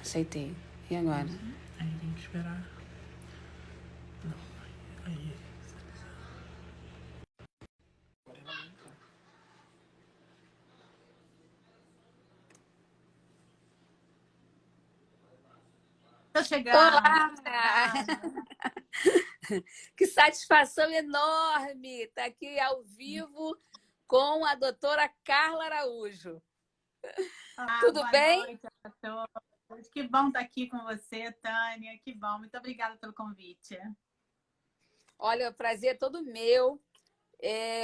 Aceitei. E agora? Aí tem que esperar. Não, aí. Tô chegando. Olá! Que satisfação enorme estar aqui ao vivo com a doutora Carla Araújo. Olá, Tudo boa bem? noite a todos. Que bom estar aqui com você, Tânia. Que bom. Muito obrigada pelo convite. Olha, o prazer é todo meu.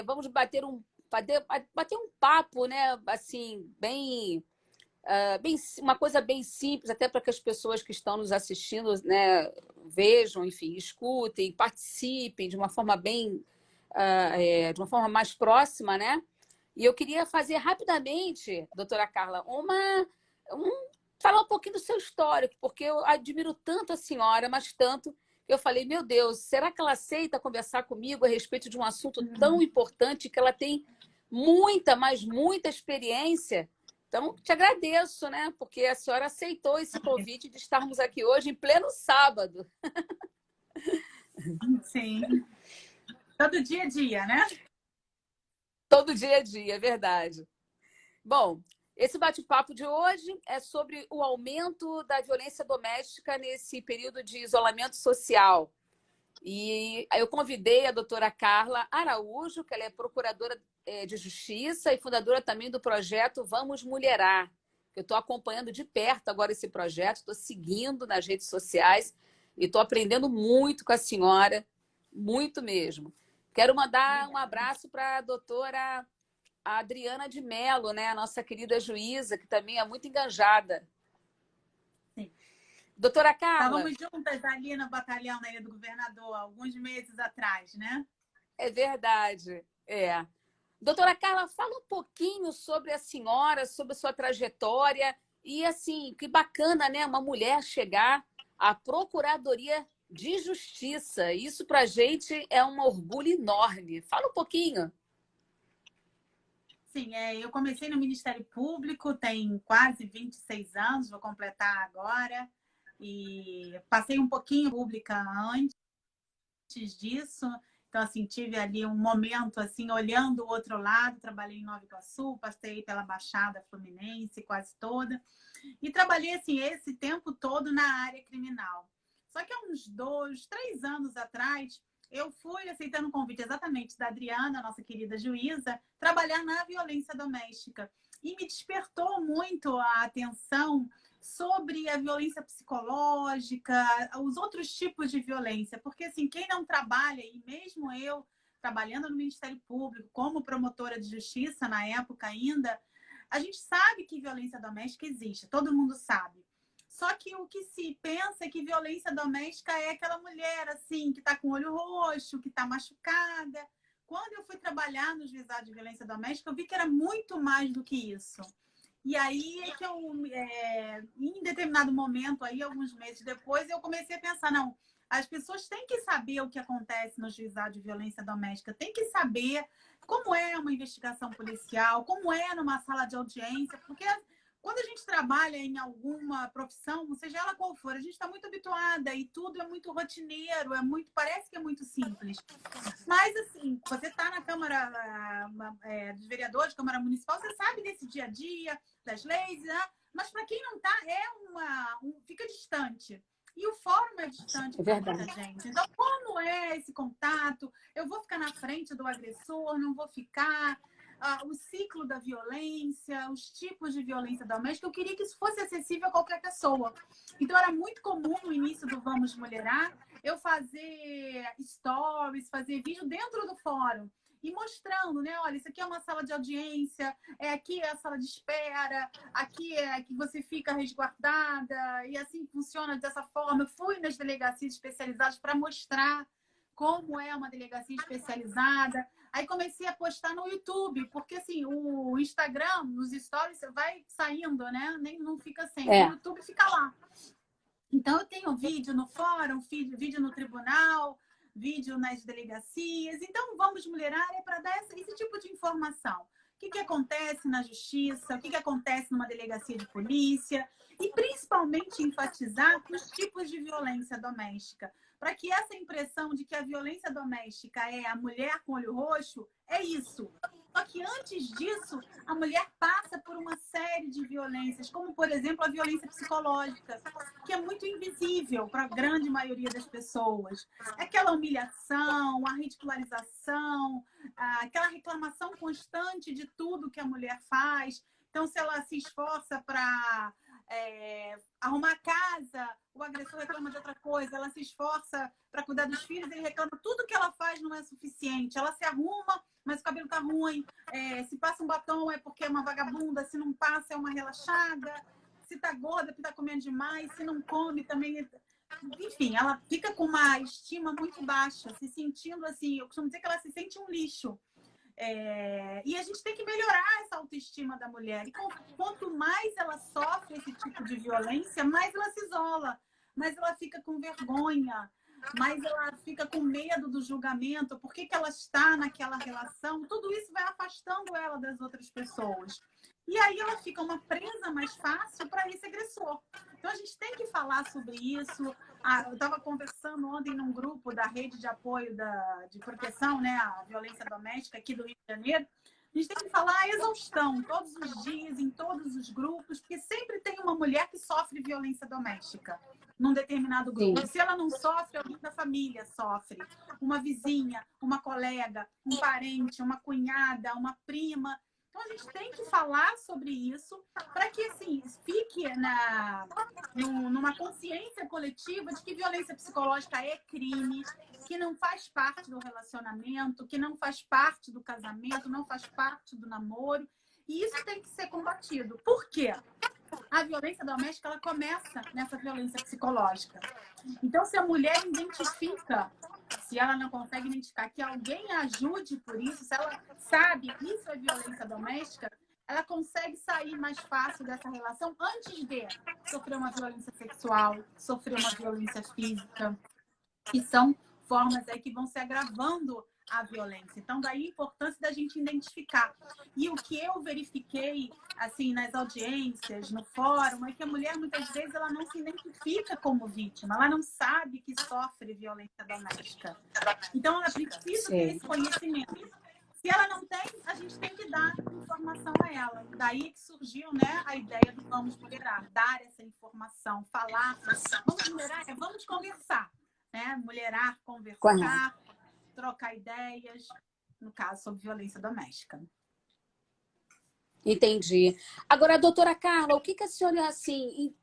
Vamos bater um papo, né? Assim, uma coisa bem simples, até para que as pessoas que estão nos assistindo, né, vejam, enfim, escutem, participem de uma forma de uma forma mais próxima, né? E eu queria fazer rapidamente, doutora Carla, falar um pouquinho do seu histórico, porque eu admiro tanto a senhora, mas tanto, que eu falei, meu Deus, será que ela aceita conversar comigo a respeito de um assunto tão importante que ela tem muita, mas muita experiência? Então, te agradeço, né? Porque a senhora aceitou esse convite de estarmos aqui hoje em pleno sábado. Sim. Todo dia a dia, né? Todo dia a dia, é verdade. Bom, esse bate-papo de hoje é sobre o aumento da violência doméstica nesse período de isolamento social. E eu convidei a doutora Carla Araújo, que ela é procuradora de Justiça e fundadora também do projeto Vamos Mulherar. Eu estou acompanhando de perto agora esse projeto, estou seguindo nas redes sociais e estou aprendendo muito com a senhora, muito mesmo. Quero mandar um abraço para a doutora Adriana de Mello, né? A nossa querida juíza, que também é muito engajada. Sim. Doutora Carla. Estávamos juntas ali no batalhão na Ilha do Governador, alguns meses atrás, né? É verdade, é. Doutora Carla, fala um pouquinho sobre a senhora, sobre a sua trajetória e, assim, que bacana, né? Uma mulher chegar à Procuradoria de Justiça. Isso, para a gente, é um orgulho enorme. Fala um pouquinho. Sim, eu comecei no Ministério Público, tem quase 26 anos, vou completar agora. E passei um pouquinho pública antes disso. Então, assim, tive ali um momento, assim, olhando o outro lado. Trabalhei em Nova Iguaçu, passei pela Baixada Fluminense quase toda. E trabalhei, assim, esse tempo todo na área criminal. Só que há uns 2, 3 anos atrás, eu fui aceitando um convite exatamente da Adriana, nossa querida juíza, trabalhar na violência doméstica. E me despertou muito a atenção sobre a violência psicológica, os outros tipos de violência. Porque, assim, quem não trabalha, e mesmo eu trabalhando no Ministério Público, como promotora de justiça na época ainda, a gente sabe que violência doméstica existe, todo mundo sabe. Só que o que se pensa é que violência doméstica é aquela mulher, assim, que está com o olho roxo, que está machucada. Quando eu fui trabalhar no juizado de violência doméstica, eu vi que era muito mais do que isso. E aí é que em determinado momento, aí, alguns meses depois, eu comecei a pensar, não, as pessoas têm que saber o que acontece no juizado de violência doméstica, têm que saber como é uma investigação policial, como é numa sala de audiência, porque quando a gente trabalha em alguma profissão, seja ela qual for, a gente está muito habituada e tudo é muito rotineiro, parece que é muito simples. Mas, assim, você está na Câmara dos Vereadores, Câmara Municipal, você sabe desse dia a dia, das leis, né? Mas para quem não está, fica distante. E o fórum é distante para muita gente. Então, como é esse contato? Eu vou ficar na frente do agressor? Não vou ficar? O ciclo da violência, os tipos de violência doméstica, eu queria que isso fosse acessível a qualquer pessoa. Então, era muito comum no início do Vamos Mulherar eu fazer stories, fazer vídeo dentro do fórum e mostrando, né? Olha, isso aqui é uma sala de audiência, aqui é a sala de espera, aqui é que você fica resguardada e assim funciona dessa forma. Eu fui nas delegacias especializadas para mostrar como é uma delegacia especializada. Aí comecei a postar no YouTube, porque assim, o Instagram, nos stories, vai saindo, né? Não fica sempre. O YouTube fica lá. Então, eu tenho vídeo no fórum, vídeo no tribunal, vídeo nas delegacias. Então, Vamos Mulherar é para dar esse tipo de informação. O que acontece na justiça, o que acontece numa delegacia de polícia. e principalmente enfatizar os tipos de violência doméstica, para que essa impressão de que a violência doméstica é a mulher com olho roxo, é isso. Só que antes disso, a mulher passa por uma série de violências, como, por exemplo, a violência psicológica, que é muito invisível para a grande maioria das pessoas. Aquela humilhação, a ridicularização, aquela reclamação constante de tudo que a mulher faz. Então, se ela se esforça para arrumar a casa, o agressor reclama de outra coisa, ela se esforça para cuidar dos filhos, ele reclama, tudo que ela faz não é suficiente. Ela se arruma, mas o cabelo tá ruim, se passa um batom é porque é uma vagabunda, se não passa é uma relaxada, se tá gorda porque tá comendo demais, se não come também... Enfim, ela fica com uma estima muito baixa, se sentindo assim, eu costumo dizer que ela se sente um lixo. E a gente tem que melhorar essa autoestima da mulher. E quanto mais ela sofre esse tipo de violência, mais ela se isola, mais ela fica com vergonha, mais ela fica com medo do julgamento, por que ela está naquela relação. Tudo isso vai afastando ela das outras pessoas. E aí ela fica uma presa mais fácil para esse agressor. Então a gente tem que falar sobre isso. Eu estava conversando ontem num grupo da rede de apoio de proteção, né, à violência doméstica aqui do Rio de Janeiro. A gente tem que falar a exaustão, todos os dias, em todos os grupos, porque sempre tem uma mulher que sofre violência doméstica num determinado grupo. Sim. Se ela não sofre, alguém da família sofre. Uma vizinha, uma colega, um parente, uma cunhada, uma prima. Então, a gente tem que falar sobre isso para que, assim, fique numa consciência coletiva de que violência psicológica é crime, que não faz parte do relacionamento, que não faz parte do casamento, não faz parte do namoro. E isso tem que ser combatido. Por quê? A violência doméstica, ela começa nessa violência psicológica. Então, se a mulher identifica, se ela não consegue identificar que alguém a ajude por isso, se ela sabe que isso é violência doméstica, ela consegue sair mais fácil dessa relação antes de sofrer uma violência sexual, sofrer uma violência física, que são formas aí que vão se agravando a violência. Então, daí a importância da gente identificar. E o que eu verifiquei, assim, nas audiências, no fórum, é que a mulher, muitas vezes, ela não se identifica como vítima, ela não sabe que sofre violência doméstica. Então, ela precisa ter esse conhecimento. Se ela não tem, a gente tem que dar informação a ela. Daí que surgiu, né, a ideia do Vamos Mulherar, dar essa informação, falar. Vamos mulherar, vamos conversar, né? Mulherar, conversar, trocar ideias, no caso, sobre violência doméstica. Entendi. Agora, doutora Carla, o que a senhora, assim,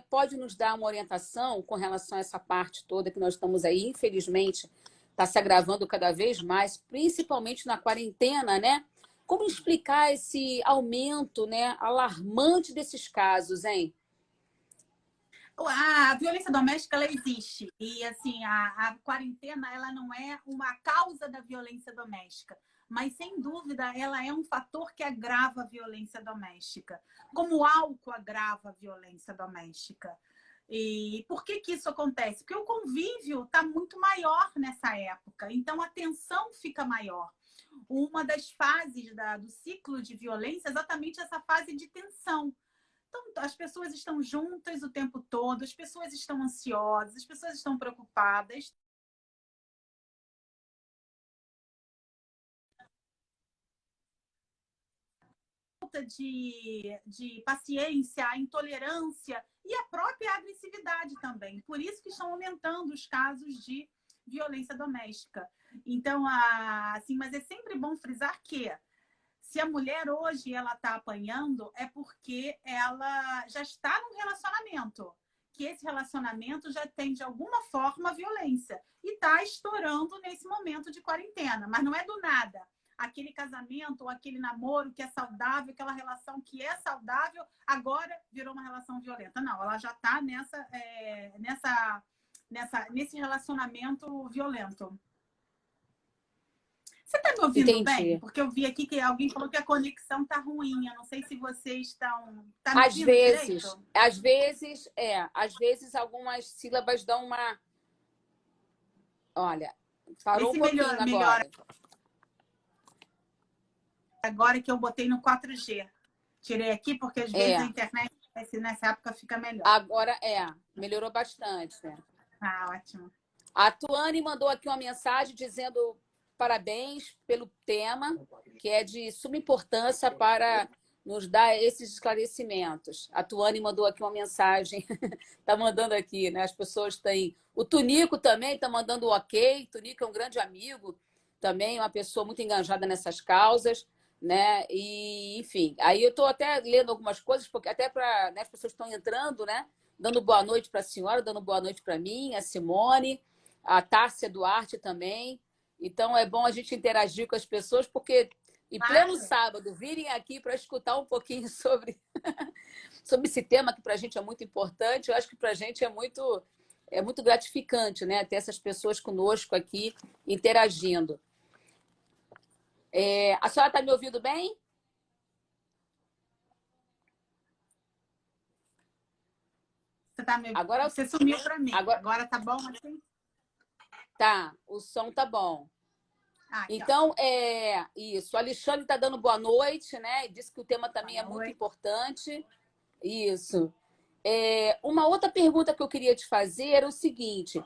pode nos dar uma orientação com relação a essa parte toda que nós estamos aí, infelizmente, está se agravando cada vez mais, principalmente na quarentena, né? Como explicar esse aumento, né, alarmante desses casos, hein? A violência doméstica, ela existe. E, assim, a quarentena, ela não é uma causa da violência doméstica. Mas, sem dúvida, ela é um fator que agrava a violência doméstica. Como o álcool agrava a violência doméstica. E por que isso acontece? Porque o convívio está muito maior nessa época. Então, a tensão fica maior. Uma das fases do ciclo de violência é exatamente essa fase de tensão. Então, as pessoas estão juntas o tempo todo, as pessoas estão ansiosas, as pessoas estão preocupadas. Falta de paciência, a intolerância e a própria agressividade também. Por isso que estão aumentando os casos de violência doméstica. Então, assim, mas é sempre bom frisar que se a mulher hoje ela está apanhando, é porque ela já está num relacionamento, que esse relacionamento já tem, de alguma forma, violência. E está estourando nesse momento de quarentena. Mas não é do nada. Aquele casamento ou aquele namoro que é saudável, aquela relação que é saudável, agora virou uma relação violenta. Não, ela já está nesse relacionamento violento. Você está me ouvindo bem? Porque eu vi aqui que alguém falou que a conexão está ruim. Eu não sei se vocês estão... Tá me ouvindo direito? Às vezes algumas sílabas dão uma... Olha, parou um pouquinho agora. Agora que eu botei no 4G. Tirei aqui porque às vezes a internet Nessa época fica melhor. Agora melhorou bastante, né? Ah, ótimo. A Tuane mandou aqui uma mensagem dizendo parabéns pelo tema, que é de suma importância para nos dar esses esclarecimentos. A Tuane mandou aqui uma mensagem, está mandando aqui, né? As pessoas têm... O Tunico também está mandando o ok. O Tunico é um grande amigo, também uma pessoa muito engajada nessas causas, né? E, enfim, aí eu estou até lendo algumas coisas, porque até para as pessoas estão entrando, né? Dando boa noite para a senhora, dando boa noite para mim, a Simone, a Tárcia Duarte também. Então, é bom a gente interagir com as pessoas, porque em pleno sábado, virem aqui para escutar um pouquinho sobre esse tema, que para a gente é muito importante. Eu acho que para a gente é muito gratificante, né? Ter essas pessoas conosco aqui, interagindo. A senhora está me ouvindo bem? Agora você sumiu para mim. Agora tá bom assim? Tá, o som tá bom. Aqui, então, isso. O Alexandre está dando boa noite, né? E disse que o tema também é muito importante. Isso. Uma outra pergunta que eu queria te fazer era o seguinte: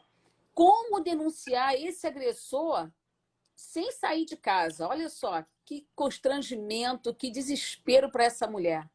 como denunciar esse agressor sem sair de casa? Olha só, que constrangimento, que desespero para essa mulher.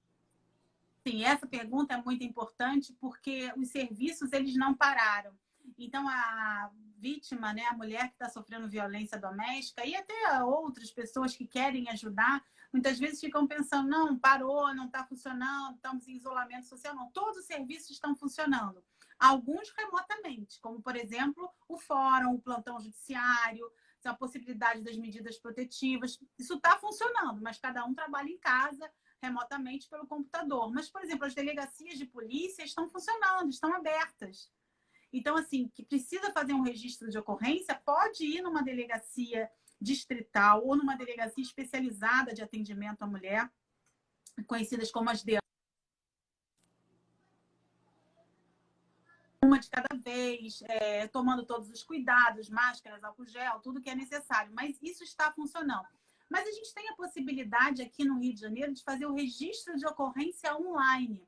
Sim, essa pergunta é muito importante porque os serviços eles não pararam. Então, a vítima, né, a mulher que está sofrendo violência doméstica e até outras pessoas que querem ajudar, muitas vezes ficam pensando, não, parou, não está funcionando, estamos em isolamento social. Não, todos os serviços estão funcionando. Alguns remotamente, como, por exemplo, o fórum, o plantão judiciário, a possibilidade das medidas protetivas. Isso está funcionando, mas cada um trabalha em casa, remotamente pelo computador. Mas, por exemplo, as delegacias de polícia estão funcionando, estão abertas. Então, assim, que precisa fazer um registro de ocorrência, pode ir numa delegacia distrital ou numa delegacia especializada de atendimento à mulher, conhecidas como as DEAN. Uma de cada vez, tomando todos os cuidados, máscaras, álcool gel, tudo que é necessário. Mas isso está funcionando. Mas a gente tem a possibilidade aqui no Rio de Janeiro de fazer o registro de ocorrência online.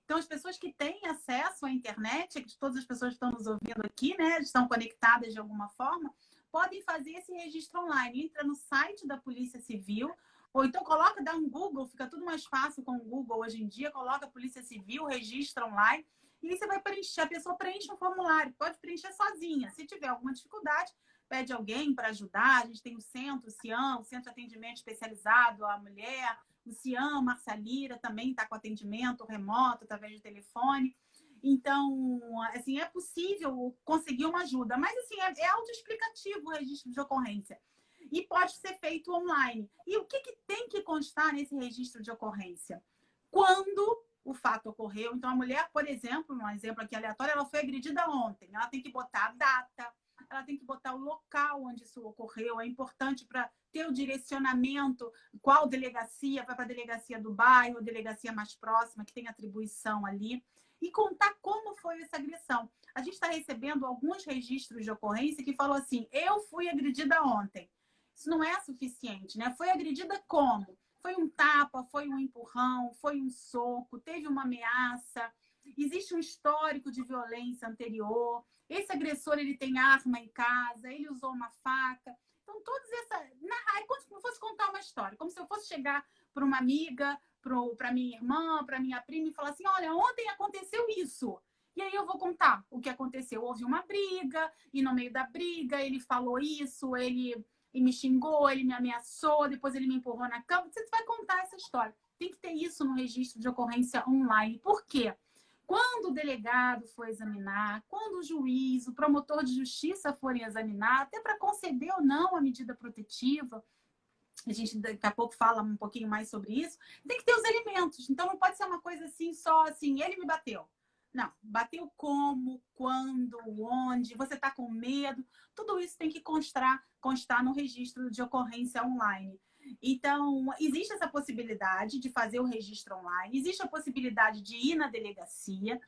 Então, as pessoas que têm acesso à internet, todas as pessoas que estão nos ouvindo aqui, né, estão conectadas de alguma forma, podem fazer esse registro online. Entra no site da Polícia Civil, ou então dá um Google, fica tudo mais fácil com o Google hoje em dia, coloca Polícia Civil, registra online, e aí você vai preencher, a pessoa preenche um formulário, pode preencher sozinha. Se tiver alguma dificuldade, pede alguém para ajudar. A gente tem o centro, o CIAM, o Centro de Atendimento Especializado à Mulher, o CIAM, Marcia Lira, também está com atendimento remoto, através de telefone. Então, assim, é possível conseguir uma ajuda. Mas, assim, é autoexplicativo o registro de ocorrência. E pode ser feito online. E o que tem que constar nesse registro de ocorrência? Quando o fato ocorreu. Então, a mulher, por exemplo, um exemplo aqui aleatório, ela foi agredida ontem. Ela tem que botar a data, ela tem que botar o local onde isso ocorreu. É importante para ter o direcionamento, qual delegacia, vai para a delegacia do bairro, delegacia mais próxima, que tem atribuição ali, e contar como foi essa agressão. A gente está recebendo alguns registros de ocorrência que falam assim, eu fui agredida ontem. Isso não é suficiente, né? Foi agredida como? Foi um tapa, foi um empurrão, foi um soco, teve uma ameaça, existe um histórico de violência anterior, esse agressor ele tem arma em casa, ele usou uma faca. Então, todas essas... É como se eu fosse contar uma história, como se eu fosse chegar para uma amiga, para minha irmã, para minha prima e falar assim, olha, ontem aconteceu isso. E aí eu vou contar o que aconteceu. Houve uma briga, e no meio da briga ele falou isso, ele me xingou, ele me ameaçou, depois ele me empurrou na cama. Você vai contar essa história. Tem que ter isso no registro de ocorrência online. Por quê? Quando o delegado for examinar, quando o juiz, o promotor de justiça forem examinar, até para conceder ou não a medida protetiva, a gente daqui a pouco fala um pouquinho mais sobre isso, tem que ter os elementos. Então não pode ser uma coisa assim, só assim, ele me bateu. Não, bateu como, quando, onde, você está com medo, tudo isso tem que constar no registro de ocorrência online. Então, existe essa possibilidade de fazer o registro online, existe a possibilidade de ir na delegacia.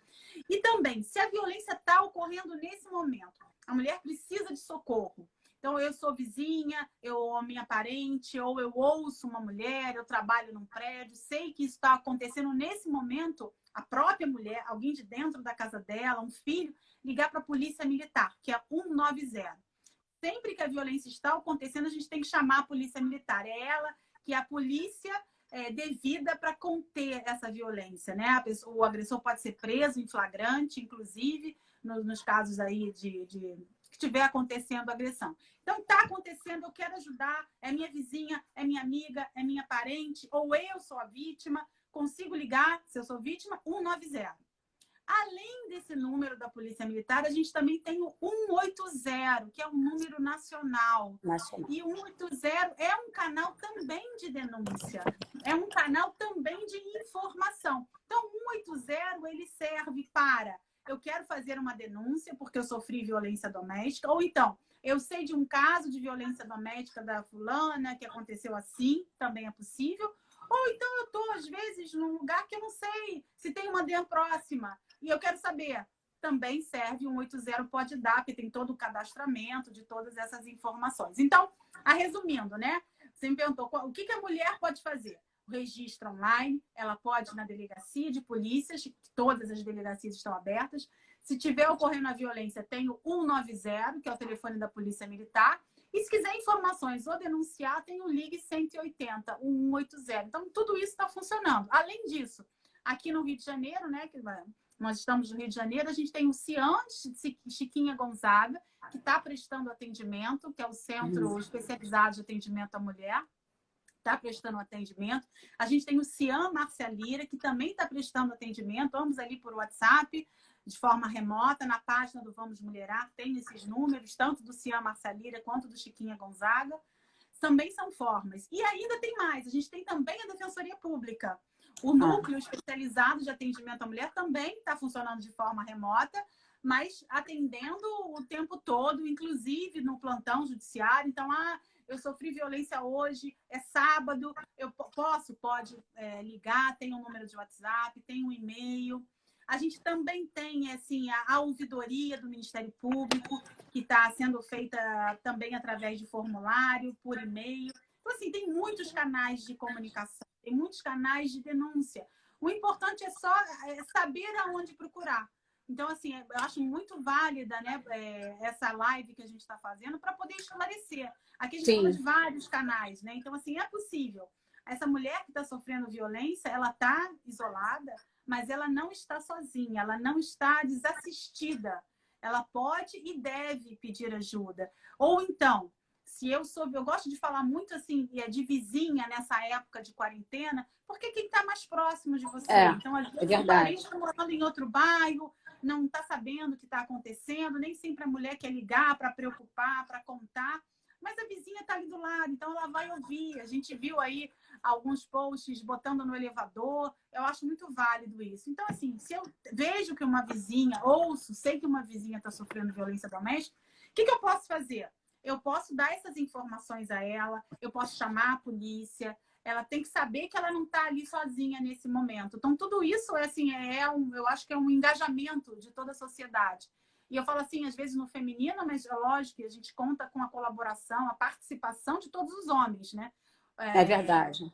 E também, se a violência está ocorrendo nesse momento, a mulher precisa de socorro, Então, eu sou vizinha, ou minha parente, ou eu ouço uma mulher, eu trabalho num prédio, sei que isso está acontecendo nesse momento, a própria mulher, alguém de dentro da casa dela, um filho, ligar para a polícia militar, que é 190. Sempre que a violência está acontecendo, a gente tem que chamar a polícia militar. É ela que é a polícia devida para conter essa violência, né? O agressor pode ser preso em flagrante, inclusive, nos casos aí que estiver acontecendo agressão. Então, está acontecendo, eu quero ajudar, é minha vizinha, é minha amiga, é minha parente, ou eu sou a vítima, consigo ligar, se eu sou vítima, 190. Além desse número da Polícia Militar, a gente também tem o 180, que é um número nacional. E o 180 é um canal também de denúncia, é um canal também de informação. Então, o 180 ele serve para: eu quero fazer uma denúncia porque eu sofri violência doméstica, ou então, eu sei de um caso de violência doméstica da fulana que aconteceu assim, também é possível. Ou então eu estou, às vezes, num lugar que eu não sei se tem uma DEAN próxima e eu quero saber. Também serve, o 180 pode dar, porque tem todo o cadastramento de todas essas informações. Então, resumindo, né? Você me perguntou o que a mulher pode fazer? O registro online, ela pode ir na delegacia de polícias, todas as delegacias estão abertas. Se tiver ocorrendo a violência, tem o 190, que é o telefone da Polícia Militar. E se quiser informações ou denunciar, tem o Ligue 180, o 180. Então, tudo isso está funcionando. Além disso, aqui no Rio de Janeiro, né, que nós estamos no Rio de Janeiro, a gente tem o CIAN Chiquinha Gonzaga, que está prestando atendimento, que é o Centro Especializado de Atendimento à Mulher, está prestando atendimento. A gente tem o CIAN Márcia Lira, que também está prestando atendimento, ambos ali por WhatsApp, de forma remota. Na página do Vamos Mulherar tem esses números, tanto do CIAN Márcia Lira quanto do Chiquinha Gonzaga. Também são formas. E ainda tem mais, a gente tem também a Defensoria Pública. O núcleo especializado de atendimento à mulher também está funcionando de forma remota, mas atendendo o tempo todo, inclusive no plantão judiciário. Então, eu sofri violência hoje, é sábado, eu pode ligar, tem um número de WhatsApp, tem um e-mail. A gente também tem assim, a ouvidoria do Ministério Público, que está sendo feita também através de formulário, por e-mail. Então, assim, tem muitos canais de comunicação, tem muitos canais de denúncia. O importante é só saber aonde procurar. Então, assim, eu acho muito válida, né, essa live que a gente está fazendo para poder esclarecer. Aqui a gente fala de vários canais, né? Então, assim, é possível. Essa mulher que está sofrendo violência, ela está isolada, mas ela não está sozinha, ela não está desassistida. Ela pode e deve pedir ajuda. Ou então, se eu gosto de falar muito assim, de vizinha nessa época de quarentena, porque quem está mais próximo de você? Então, às vezes, o parente está morando em outro bairro, não está sabendo o que está acontecendo, nem sempre a mulher quer ligar para preocupar, para contar, mas a vizinha está ali do lado, então ela vai ouvir. A gente viu aí alguns posts botando no elevador, eu acho muito válido isso. Então, assim, se eu vejo que uma vizinha, sei que uma vizinha está sofrendo violência doméstica, o que eu posso fazer? Eu posso dar essas informações a ela, eu posso chamar a polícia, ela tem que saber que ela não está ali sozinha nesse momento. Então, tudo isso eu acho que é um engajamento de toda a sociedade. E eu falo assim, às vezes no feminino, mas é lógico que a gente conta com a colaboração, a participação de todos os homens, né? É verdade.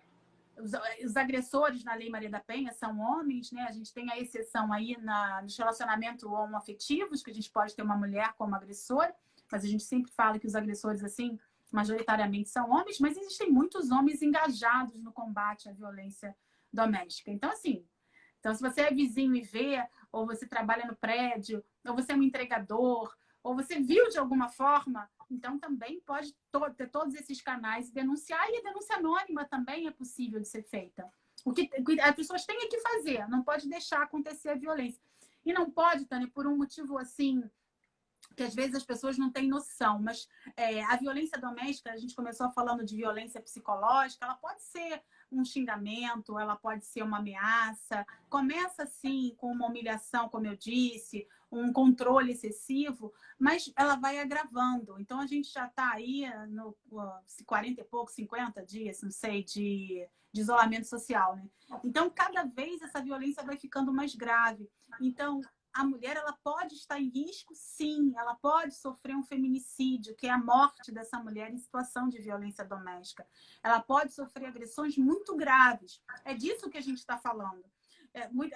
Os agressores na Lei Maria da Penha são homens, né? A gente tem a exceção aí nos relacionamentos homoafetivos, que a gente pode ter uma mulher como agressora, mas a gente sempre fala que os agressores, assim, majoritariamente são homens, mas existem muitos homens engajados no combate à violência doméstica. Então, assim, se você é vizinho e vê, ou você trabalha no prédio, ou você é um entregador, ou você viu de alguma forma, então também pode ter todos esses canais e denunciar. E a denúncia anônima também é possível de ser feita. O que as pessoas têm que fazer, não pode deixar acontecer a violência. E não pode, Tânia, por um motivo assim, que às vezes as pessoas não têm noção, mas a violência doméstica, a gente começou falando de violência psicológica, ela pode ser um xingamento, ela pode ser uma ameaça, começa assim com uma humilhação, como eu disse, um controle excessivo, mas ela vai agravando. Então a gente já está aí no 40 e pouco, 50 dias, não sei, de isolamento social, né? Então cada vez essa violência vai ficando mais grave. Então a mulher ela pode estar em risco, sim, ela pode sofrer um feminicídio, que é a morte dessa mulher em situação de violência doméstica. Ela pode sofrer agressões muito graves. É disso que a gente está falando.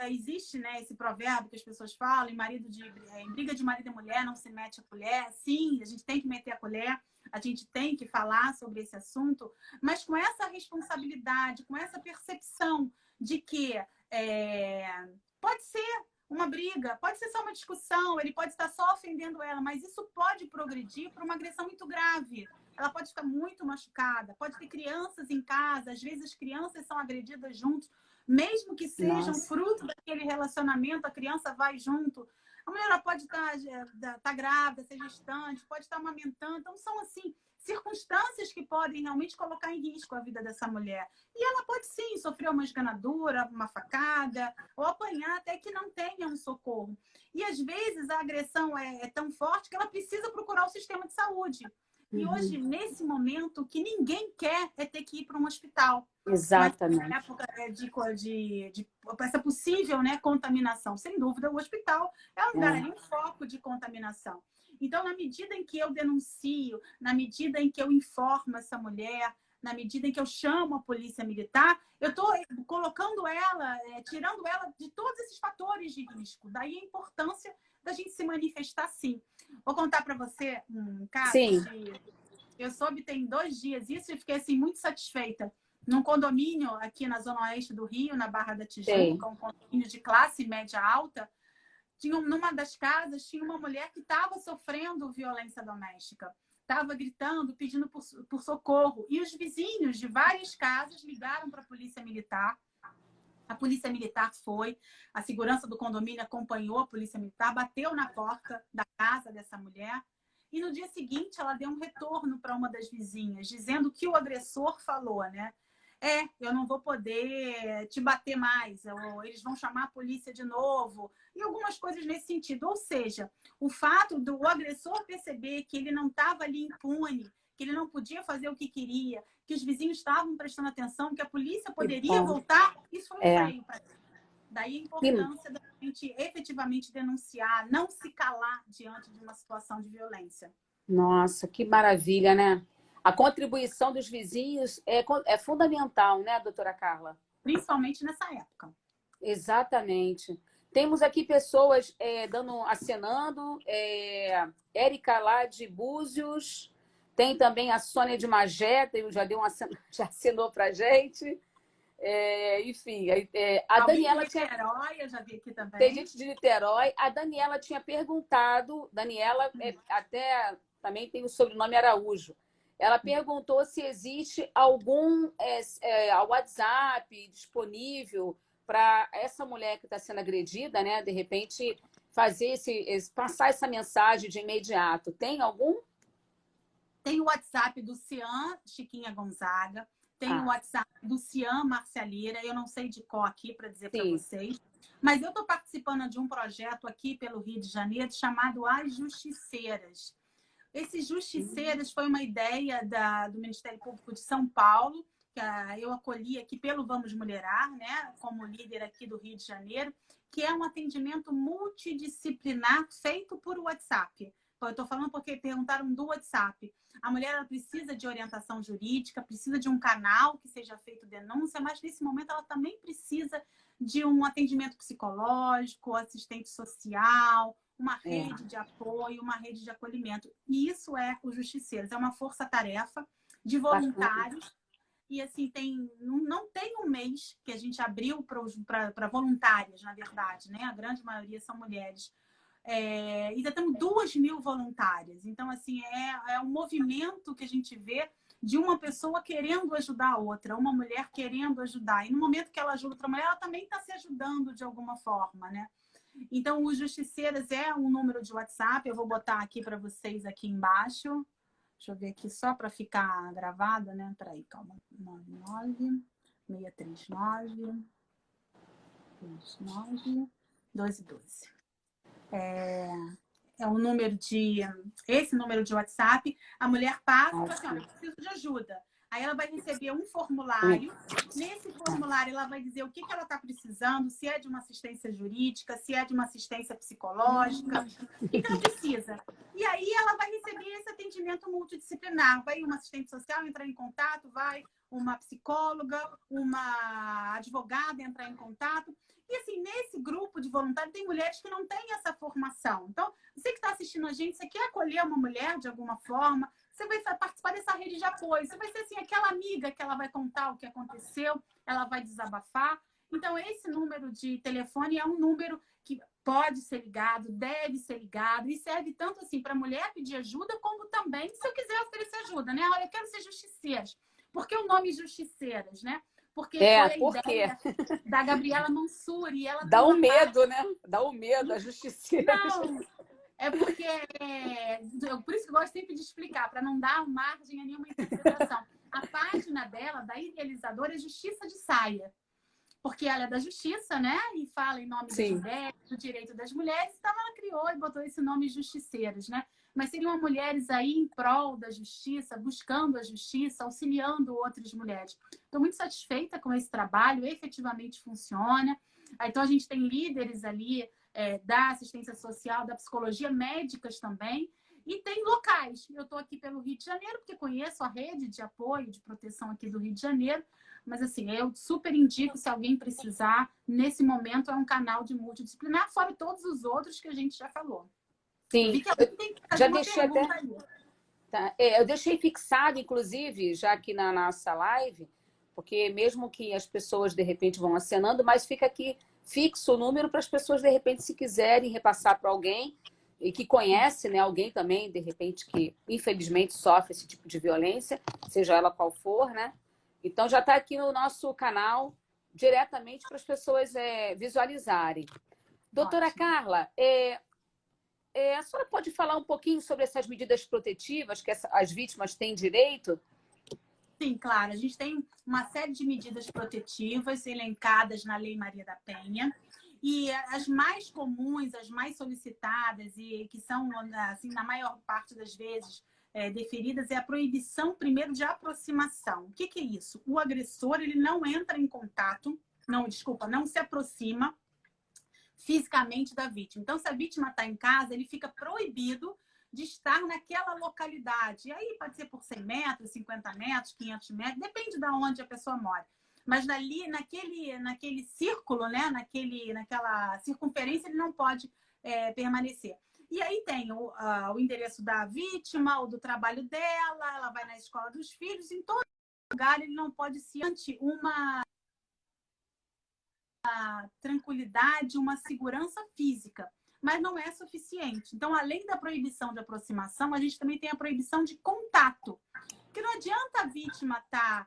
Existe, né, esse provérbio que as pessoas falam, em briga de marido e mulher não se mete a colher. Sim, a gente tem que meter a colher, a gente tem que falar sobre esse assunto, mas com essa responsabilidade, com essa percepção de que pode ser uma briga, pode ser só uma discussão, ele pode estar só ofendendo ela, mas isso pode progredir para uma agressão muito grave. Ela pode ficar muito machucada, pode ter crianças em casa, às vezes as crianças são agredidas juntos, mesmo que sejam fruto daquele relacionamento, a criança vai junto. A mulher ela pode estar grávida, ser gestante, pode estar amamentando. Então, são, assim, circunstâncias que podem realmente colocar em risco a vida dessa mulher. E ela pode, sim, sofrer uma esganadura, uma facada, ou apanhar até que não tenha um socorro. E, às vezes, a agressão é tão forte que ela precisa procurar o sistema de saúde. E hoje, nesse momento, o que ninguém quer é ter que ir para um hospital. Exatamente. Mas na época de essa possível, né, contaminação, sem dúvida, o hospital é um lugar ali, um foco de contaminação. Então, na medida em que eu denuncio, na medida em que eu informo essa mulher, na medida em que eu chamo a polícia militar, eu estou colocando ela, tirando ela de todos esses fatores de risco. Daí a importância da gente se manifestar, sim. Vou contar para você um caso eu soube tem 2 dias isso e fiquei assim, muito satisfeita. Num condomínio aqui na Zona Oeste do Rio, na Barra da Tijuca, um condomínio de classe média alta, numa das casas tinha uma mulher que estava sofrendo violência doméstica. Estava gritando, pedindo por socorro. E os vizinhos de várias casas ligaram para a polícia militar. A polícia militar foi, a segurança do condomínio acompanhou a polícia militar, bateu na porta da casa dessa mulher. E no dia seguinte ela deu um retorno para uma das vizinhas, dizendo que o agressor falou, né? Eu não vou poder te bater mais, ou eles vão chamar a polícia de novo, e algumas coisas nesse sentido. Ou seja, o fato do agressor perceber que ele não estava ali impune, que ele não podia fazer o que queria, que os vizinhos estavam prestando atenção, que a polícia poderia voltar, isso foi freio para ele. Daí a importância da gente efetivamente denunciar, não se calar diante de uma situação de violência. Nossa, que maravilha, né? A contribuição dos vizinhos é fundamental, né, doutora Carla? Principalmente nessa época. Exatamente. Temos aqui pessoas acenando. Érica lá de Búzios. Tem também a Sônia de Magé, já assinou para a gente. Enfim, a Daniela de Niterói, eu já vi aqui também. Tem gente de Niterói. A Daniela tinha perguntado, Daniela até também tem o sobrenome Araújo. Ela perguntou se existe algum WhatsApp disponível para essa mulher que está sendo agredida, né? De repente, passar essa mensagem de imediato. Tem algum? Tem o WhatsApp do Cian Chiquinha Gonzaga. Tem o WhatsApp do Cian Marcialira. Eu não sei de qual aqui para dizer para vocês. Mas eu estou participando de um projeto aqui pelo Rio de Janeiro chamado As Justiceiras. Esses Justiceiras foi uma ideia do Ministério Público de São Paulo, que eu acolhi aqui pelo Vamos Mulherar, né, como líder aqui do Rio de Janeiro, que é um atendimento multidisciplinar feito por WhatsApp. Eu estou falando porque perguntaram do WhatsApp. A mulher ela precisa de orientação jurídica, precisa de um canal que seja feito denúncia, mas nesse momento ela também precisa de um atendimento psicológico, assistente social, uma rede de apoio, uma rede de acolhimento. E isso é o Justiceiros. É uma força-tarefa de voluntários. E assim, não tem um mês que a gente abriu para voluntárias, na verdade, né? A grande maioria são mulheres. E já temos 2.000 voluntárias. Então, assim, é um movimento que a gente vê de uma pessoa querendo ajudar a outra, uma mulher querendo ajudar. E no momento que ela ajuda outra mulher, ela também está se ajudando de alguma forma, né? Então, o Justiceiras é um número de WhatsApp. Eu vou botar aqui para vocês aqui embaixo. Deixa eu ver aqui só para ficar gravado, né? Peraí, calma. 99 639 29 1212. É um número esse número de WhatsApp. A mulher passa e fala assim, olha, eu preciso de ajuda. Aí ela vai receber um formulário. Nesse formulário, ela vai dizer o que ela está precisando, se é de uma assistência jurídica, se é de uma assistência psicológica, o que ela precisa. E aí ela vai receber esse atendimento multidisciplinar. Vai uma assistente social entrar em contato, vai uma psicóloga, uma advogada entrar em contato. E assim, nesse grupo de voluntários tem mulheres que não têm essa formação. Então, você que está assistindo a gente, você quer acolher uma mulher de alguma forma, você vai participar dessa rede de apoio. Você vai ser assim, aquela amiga que ela vai contar o que aconteceu, ela vai desabafar. Então, esse número de telefone é um número que pode ser ligado, deve ser ligado, e serve tanto assim para a mulher pedir ajuda, como também, se eu quiser oferecer ajuda, né? Olha, eu quero ser justiceiras. Por que o nome Justiceiras, né? Porque foi a ideia da Gabriela Mansuri. Ela dá um medo, né? Dá um medo, a justiceira. Não, é porque... por isso que eu gosto sempre de explicar, para não dar margem a nenhuma interpretação. A página dela, da idealizadora, é Justiça de Saia. Porque ela é da justiça, né? E fala em nome das mulheres, do direito das mulheres. Então, ela criou e botou esse nome Justiceiras, né? Mas seriam mulheres aí em prol da justiça, buscando a justiça, auxiliando outras mulheres. Estou muito satisfeita com esse trabalho, efetivamente funciona. Então, a gente tem líderes ali da assistência social, da psicologia, médicas também. E tem locais. Eu estou aqui pelo Rio de Janeiro, porque conheço a rede de apoio, de proteção aqui do Rio de Janeiro. Mas, assim, eu super indico, se alguém precisar, nesse momento é um canal de multidisciplinar, fora todos os outros que a gente já falou. Sim, eu já deixei até... Tá. Eu deixei fixado, inclusive, já aqui na nossa live, porque mesmo que as pessoas, de repente, vão acenando, mas fica aqui fixo o número para as pessoas, de repente, se quiserem repassar para alguém e que conhece, né, alguém também, de repente, que infelizmente sofre esse tipo de violência, seja ela qual for, né? Então, já está aqui no nosso canal, diretamente para as pessoas visualizarem. Doutora Ótimo. Carla, a senhora pode falar um pouquinho sobre essas medidas protetivas que as vítimas têm direito? Sim, claro. A gente tem uma série de medidas protetivas elencadas na Lei Maria da Penha. E as mais comuns, as mais solicitadas e que são, assim, na maior parte das vezes, deferidas é a proibição, primeiro, de aproximação. O que é isso? O agressor, ele não entra em contato, não se aproxima fisicamente da vítima. Então, se a vítima está em casa, ele fica proibido de estar naquela localidade. E aí pode ser por 100 metros, 50 metros, 500 metros, depende de onde a pessoa mora. Mas dali, naquele círculo, né? naquela circunferência, ele não pode permanecer. E aí tem o endereço da vítima, ou do trabalho dela, ela vai na escola dos filhos, em todo lugar ele não pode se ante uma tranquilidade, uma segurança física, mas não é suficiente. Então, além da proibição de aproximação, a gente também tem a proibição de contato. Porque não adianta a vítima estar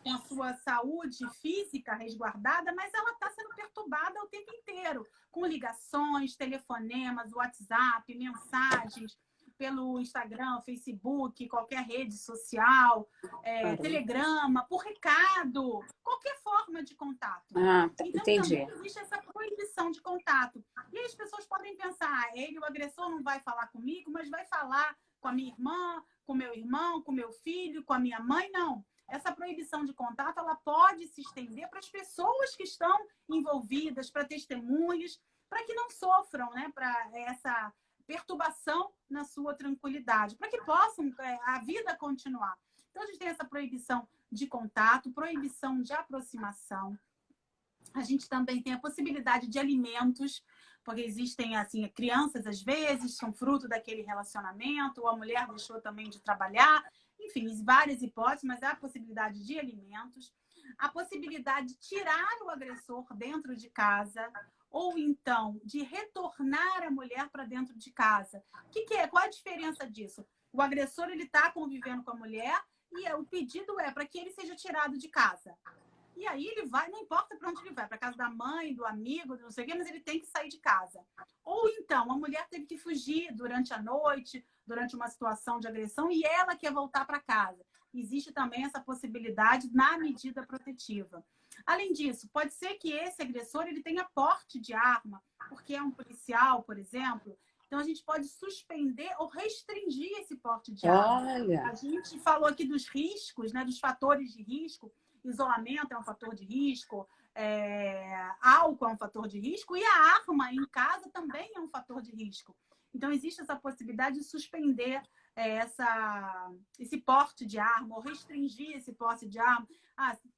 com a sua saúde física resguardada, mas ela está sendo perturbada o tempo inteiro, com ligações, telefonemas, WhatsApp, mensagens, pelo Instagram, Facebook, qualquer rede social, telegrama, por recado, qualquer forma de contato. Então, entendi. Também existe essa proibição de contato. E aí as pessoas podem pensar, o agressor não vai falar comigo, mas vai falar com a minha irmã, com meu irmão, com meu filho, com a minha mãe. Não. Essa proibição de contato, ela pode se estender para as pessoas que estão envolvidas, para testemunhas, para que não sofram, né, para essa perturbação na sua tranquilidade, para que possam a vida continuar. Então, a gente tem essa proibição de contato, proibição de aproximação. A gente também tem a possibilidade de alimentos, porque existem, assim, crianças, às vezes, são fruto daquele relacionamento, ou a mulher deixou também de trabalhar, enfim, várias hipóteses, mas há a possibilidade de alimentos, a possibilidade de tirar o agressor dentro de casa, ou então de retornar a mulher para dentro de casa. Qual é a diferença disso? O agressor, ele está convivendo com a mulher e o pedido é para que ele seja tirado de casa. E aí ele vai, não importa para onde ele vai, para casa da mãe, do amigo, não sei o quê, mas ele tem que sair de casa. Ou então, a mulher teve que fugir durante a noite, durante uma situação de agressão, e ela quer voltar para casa. Existe também essa possibilidade na medida protetiva. Além disso, pode ser que esse agressor ele tenha porte de arma, porque é um policial, por exemplo. Então, a gente pode suspender ou restringir esse porte de arma. Olha, A gente falou aqui dos riscos, né, dos fatores de risco. Isolamento é um fator de risco, álcool é um fator de risco, e a arma em casa também é um fator de risco. Então, existe essa possibilidade de suspender esse porte de arma, ou restringir esse porte de arma.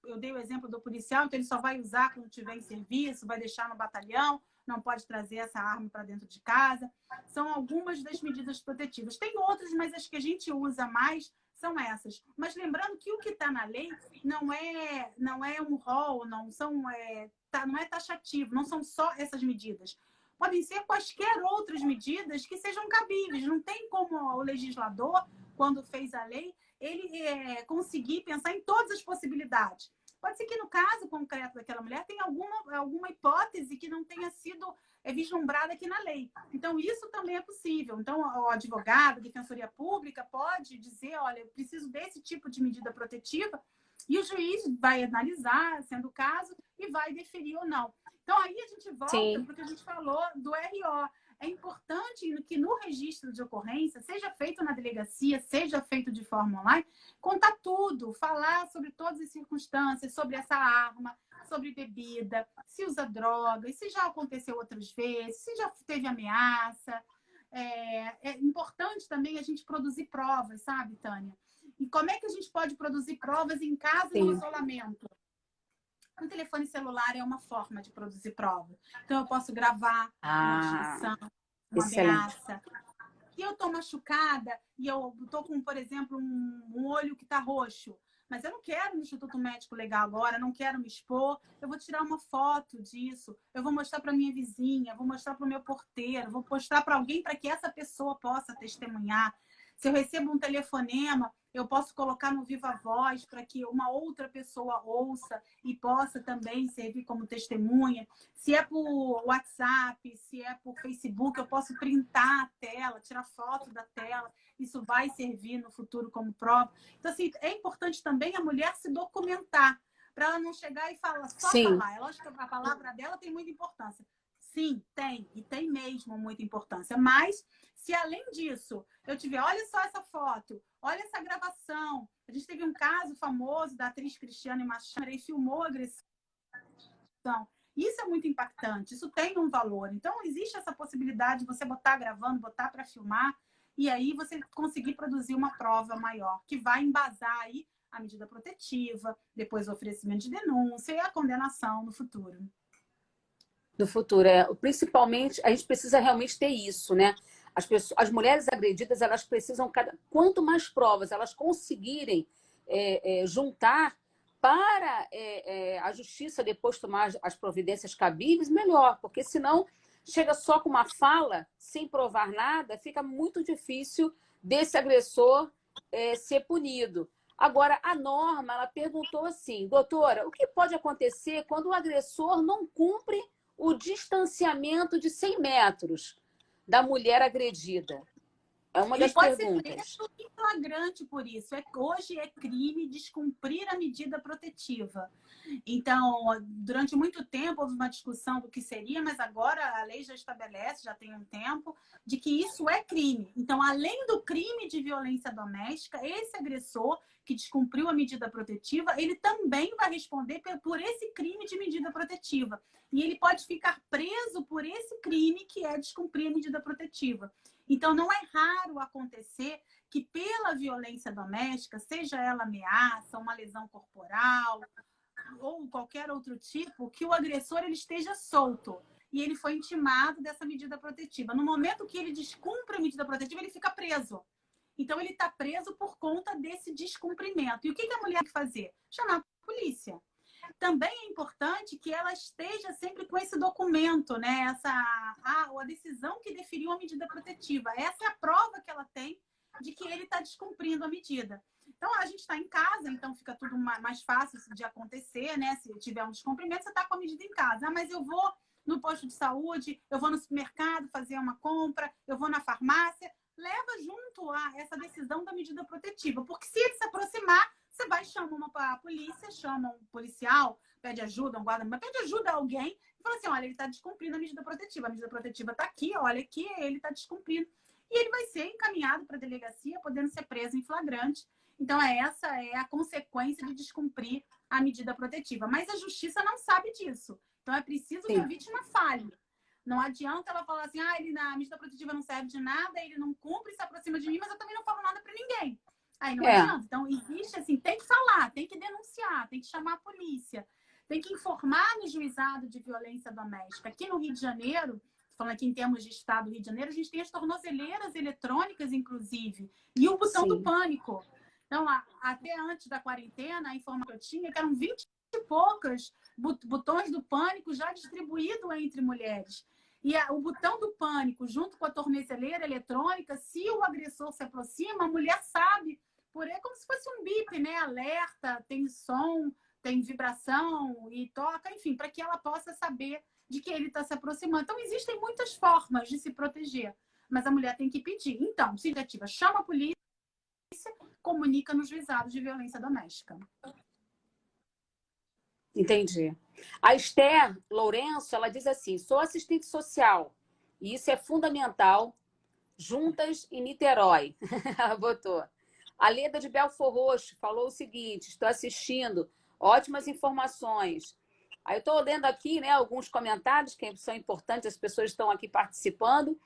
Eu dei o exemplo do policial, então ele só vai usar quando estiver em serviço, vai deixar no batalhão, não pode trazer essa arma para dentro de casa. São algumas das medidas protetivas. Tem outras, mas as que a gente usa mais são essas. Mas lembrando que o que está na lei não é um rol, não é taxativo, não são só essas medidas. Podem ser quaisquer outras medidas que sejam cabíveis. Não tem como o legislador, quando fez a lei, ele conseguir pensar em todas as possibilidades. Pode ser que no caso concreto daquela mulher tenha alguma hipótese que não tenha sido vislumbrada aqui na lei. Então, isso também é possível. Então, o advogado, a defensoria pública pode dizer, olha, eu preciso desse tipo de medida protetiva, e o juiz vai analisar, sendo o caso, e vai deferir ou não. Então, aí a gente volta porque a gente falou do RO. É importante que no registro de ocorrência, seja feito na delegacia, seja feito de forma online, contar tudo, falar sobre todas as circunstâncias, sobre essa arma, sobre bebida, se usa droga, se já aconteceu outras vezes, se já teve ameaça. É importante também a gente produzir provas, sabe, Tânia? E como é que a gente pode produzir provas em casa no isolamento? O telefone celular é uma forma de produzir prova. Então, eu posso gravar uma discussão, uma ameaça. E eu estou machucada e eu estou com, por exemplo, um olho que está roxo. Mas eu não quero no Instituto Médico Legal agora, não quero me expor. Eu vou tirar uma foto disso. Eu vou mostrar para minha vizinha, vou mostrar para o meu porteiro, vou mostrar para alguém para que essa pessoa possa testemunhar. Se eu recebo um telefonema, eu posso colocar no Viva Voz para que uma outra pessoa ouça e possa também servir como testemunha. Se é por WhatsApp, se é por Facebook, eu posso printar a tela, tirar foto da tela. Isso vai servir no futuro como prova. Então, assim, é importante também a mulher se documentar, para ela não chegar e falar, só falar. É lógico que a palavra dela tem muita importância. Sim, tem. E tem mesmo muita importância. Mas, se além disso, eu tiver, olha só essa foto, olha essa gravação. A gente teve um caso famoso da atriz Cristiane Machado e filmou a agressão. Isso é muito impactante, isso tem um valor. Então, existe essa possibilidade de você botar gravando, botar para filmar, e aí você conseguir produzir uma prova maior, que vai embasar aí a medida protetiva, depois o oferecimento de denúncia e a condenação no futuro. Do futuro. Principalmente, a gente precisa realmente ter isso, né? As mulheres agredidas, elas precisam, quanto mais provas elas conseguirem juntar para a justiça depois tomar as providências cabíveis, melhor, porque senão chega só com uma fala, sem provar nada, fica muito difícil desse agressor ser punido. Agora, a norma, ela perguntou assim, doutora, o que pode acontecer quando o agressor não cumpre o distanciamento de 100 metros da mulher agredida? É uma das perguntas. Ele pode ser preso em flagrante por isso. Hoje é crime descumprir a medida protetiva. Então, durante muito tempo houve uma discussão do que seria, mas agora a lei já estabelece, já tem um tempo, de que isso é crime. Então, além do crime de violência doméstica, esse agressor que descumpriu a medida protetiva, ele também vai responder por esse crime de medida protetiva. E ele pode ficar preso por esse crime que é descumprir a medida protetiva. Então, não é raro acontecer que pela violência doméstica, seja ela ameaça, uma lesão corporal ou qualquer outro tipo, que o agressor ele esteja solto e ele foi intimado dessa medida protetiva. No momento que ele descumpre a medida protetiva, ele fica preso. Então, ele está preso por conta desse descumprimento. E o que a mulher tem que fazer? Chamar a polícia. Também é importante que ela esteja sempre com esse documento, né? A decisão que deferiu a medida protetiva. Essa é a prova que ela tem de que ele está descumprindo a medida. Então, a gente está em casa, então fica tudo mais fácil de acontecer, né? Se tiver um descumprimento, você está com a medida em casa. Mas eu vou no posto de saúde, eu vou no supermercado fazer uma compra, eu vou na farmácia. Leva junto a essa decisão da medida protetiva. Porque se ele se aproximar, Você vai, chama a polícia, chama um policial, pede ajuda, um guarda, mas pede ajuda a alguém e fala assim, olha, ele está descumprindo a medida protetiva está aqui, olha aqui, ele está descumprindo. E ele vai ser encaminhado para a delegacia, podendo ser preso em flagrante. Então, essa é a consequência de descumprir a medida protetiva. Mas a justiça não sabe disso. Então, é preciso que a vítima fale. Não adianta ela falar assim, a medida protetiva não serve de nada, ele não cumpre, se aproxima de mim, mas eu também não falo nada para ninguém. Aí não adianta. Então, existe assim, tem que falar, tem que denunciar, tem que chamar a polícia, tem que informar no juizado de violência doméstica. Aqui no Rio de Janeiro, falando aqui em termos de estado do Rio de Janeiro, a gente tem as tornozeleiras eletrônicas, inclusive, e o botão do pânico. Então, até antes da quarentena, a informação que eu tinha que eram 20 e poucas botões do pânico já distribuídos entre mulheres. E o botão do pânico, junto com a tornozeleira eletrônica, se o agressor se aproxima, a mulher sabe, é como se fosse um bip, né? Alerta, tem som, tem vibração e toca, enfim, para que ela possa saber de que ele está se aproximando. Então, existem muitas formas de se proteger, mas a mulher tem que pedir. Então, se negativa, chama a polícia, comunica nos juizados de violência doméstica. Entendi. A Esther Lourenço, ela diz assim, sou assistente social, e isso é fundamental, juntas em Niterói. Ela botou. A Leda de Belfort Roxo falou o seguinte, estou assistindo, ótimas informações. Aí eu estou lendo aqui, né, alguns comentários que são importantes, as pessoas estão aqui participando.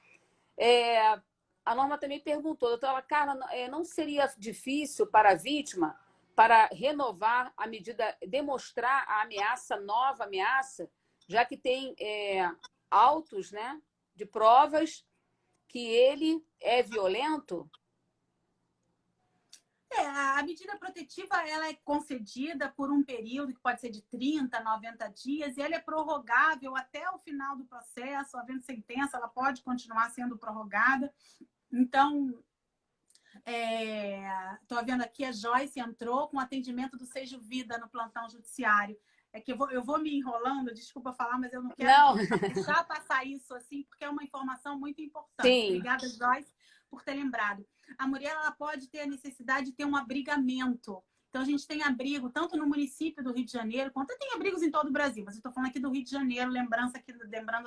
A Norma também perguntou, doutora Carla, não seria difícil para a vítima para renovar a medida, demonstrar a ameaça, nova ameaça, já que tem autos, né, de provas que ele é violento? A medida protetiva ela é concedida por um período que pode ser de 30, 90 dias e ela é prorrogável até o final do processo, havendo sentença, ela pode continuar sendo prorrogada. Então, estou vendo aqui, a Joyce entrou com atendimento do Sejo Vida no plantão judiciário. É que eu vou me enrolando, desculpa falar, mas eu não quero deixar passar isso assim, porque é uma informação muito importante. Sim. Obrigada, Joyce, por ter lembrado. A mulher ela pode ter a necessidade de ter um abrigamento. Então, a gente tem abrigo tanto no município do Rio de Janeiro, quanto tem abrigos em todo o Brasil. Mas eu estou falando aqui do Rio de Janeiro, lembrando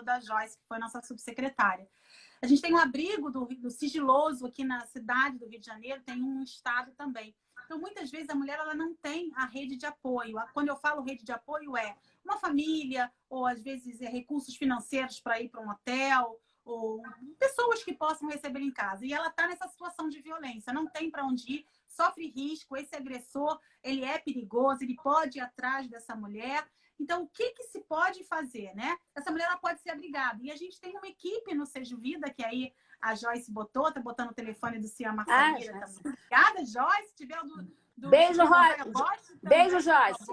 da Joyce, que foi nossa subsecretária. A gente tem um abrigo do sigiloso aqui na cidade do Rio de Janeiro, tem um no estado também. Então, muitas vezes, a mulher ela não tem a rede de apoio. Quando eu falo rede de apoio, é uma família, ou às vezes recursos financeiros para ir para um hotel, ou pessoas que possam receber em casa. E ela está nessa situação de violência, não tem para onde ir, sofre risco, esse agressor, ele é perigoso, ele pode ir atrás dessa mulher. Então, o que se pode fazer, né? Essa mulher ela pode ser abrigada. E a gente tem uma equipe no Sejo Vida, que aí a Joyce botou, tá botando o telefone do Cia Marcelina também. Obrigada, Joyce. Se tiver do Beijo, Joyce. Beijo, Joyce.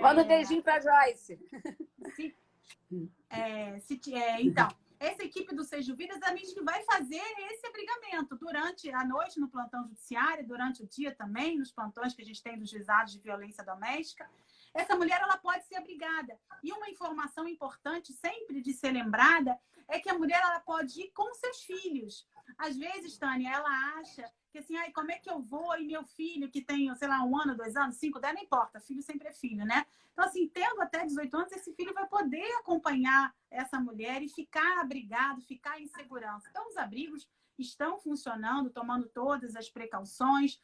Manda um beijinho para Joyce. Então, essa equipe do Sejo Vida exatamente que vai fazer esse abrigamento durante a noite no plantão judiciário, durante o dia também, nos plantões que a gente tem dos juizados de violência doméstica. Essa mulher ela pode ser abrigada. E uma informação importante sempre de ser lembrada é que a mulher ela pode ir com seus filhos. Às vezes, Tânia, ela acha que assim, como é que eu vou e meu filho que tem, sei lá, 1 ano, 2 anos, 5, 10, não importa, filho sempre é filho, né? Então, assim, tendo até 18 anos, esse filho vai poder acompanhar essa mulher e ficar abrigado, ficar em segurança. Então, os abrigos estão funcionando, tomando todas as precauções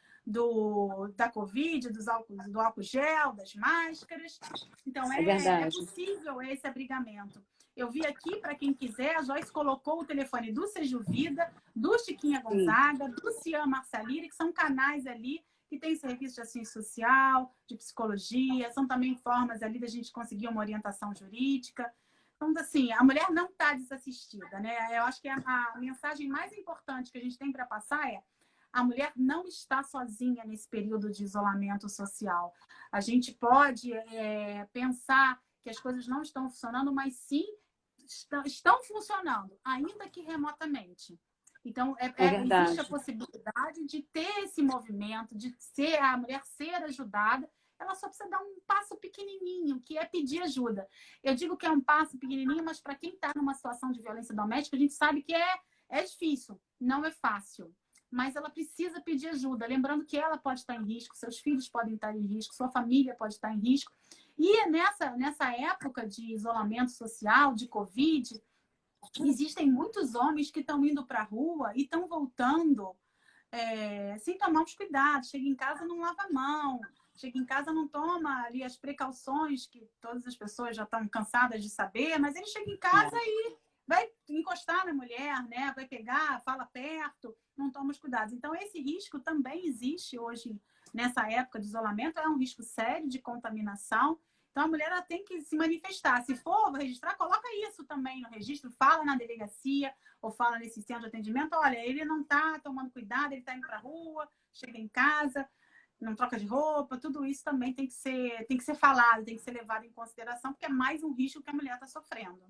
da Covid, do álcool gel, das máscaras. Então, é possível esse abrigamento. Eu vi aqui, para quem quiser, a Joyce colocou o telefone do Sejo Vida, do Chiquinha Gonzaga, do Cian Marcelini, que são canais ali que tem serviço de assistência social, de psicologia, são também formas ali da gente conseguir uma orientação jurídica. Então, assim, a mulher não está desassistida, né? Eu acho que a mensagem mais importante que a gente tem para passar é: a mulher não está sozinha nesse período de isolamento social. A gente pode pensar que as coisas não estão funcionando, mas sim estão funcionando, ainda que remotamente. Então, existe a possibilidade de ter esse movimento, de a mulher ser ajudada. Ela só precisa dar um passo pequenininho, que é pedir ajuda. Eu digo que é um passo pequenininho, mas para quem está numa situação de violência doméstica, a gente sabe que é difícil, não é fácil. mas ela precisa pedir ajuda. Lembrando que ela pode estar em risco, seus filhos podem estar em risco, sua família pode estar em risco. E nessa época de isolamento social, de Covid, existem muitos homens que estão indo para a rua e estão voltando sem tomar os cuidados. Chega em casa, não lava a mão. Chega em casa, não toma ali as precauções que todas as pessoas já estão cansadas de saber, mas ele chega em casa e vai encostar na mulher, né? Vai pegar, fala perto, não toma os cuidados. Então, esse risco também existe hoje, nessa época de isolamento, é um risco sério de contaminação. Então, a mulher ela tem que se manifestar. Se for registrar, coloca isso também no registro, fala na delegacia ou fala nesse centro de atendimento, olha, ele não está tomando cuidado, ele está indo para a rua, chega em casa, não troca de roupa, tudo isso também tem que ser falado, tem que ser levado em consideração, porque é mais um risco que a mulher está sofrendo.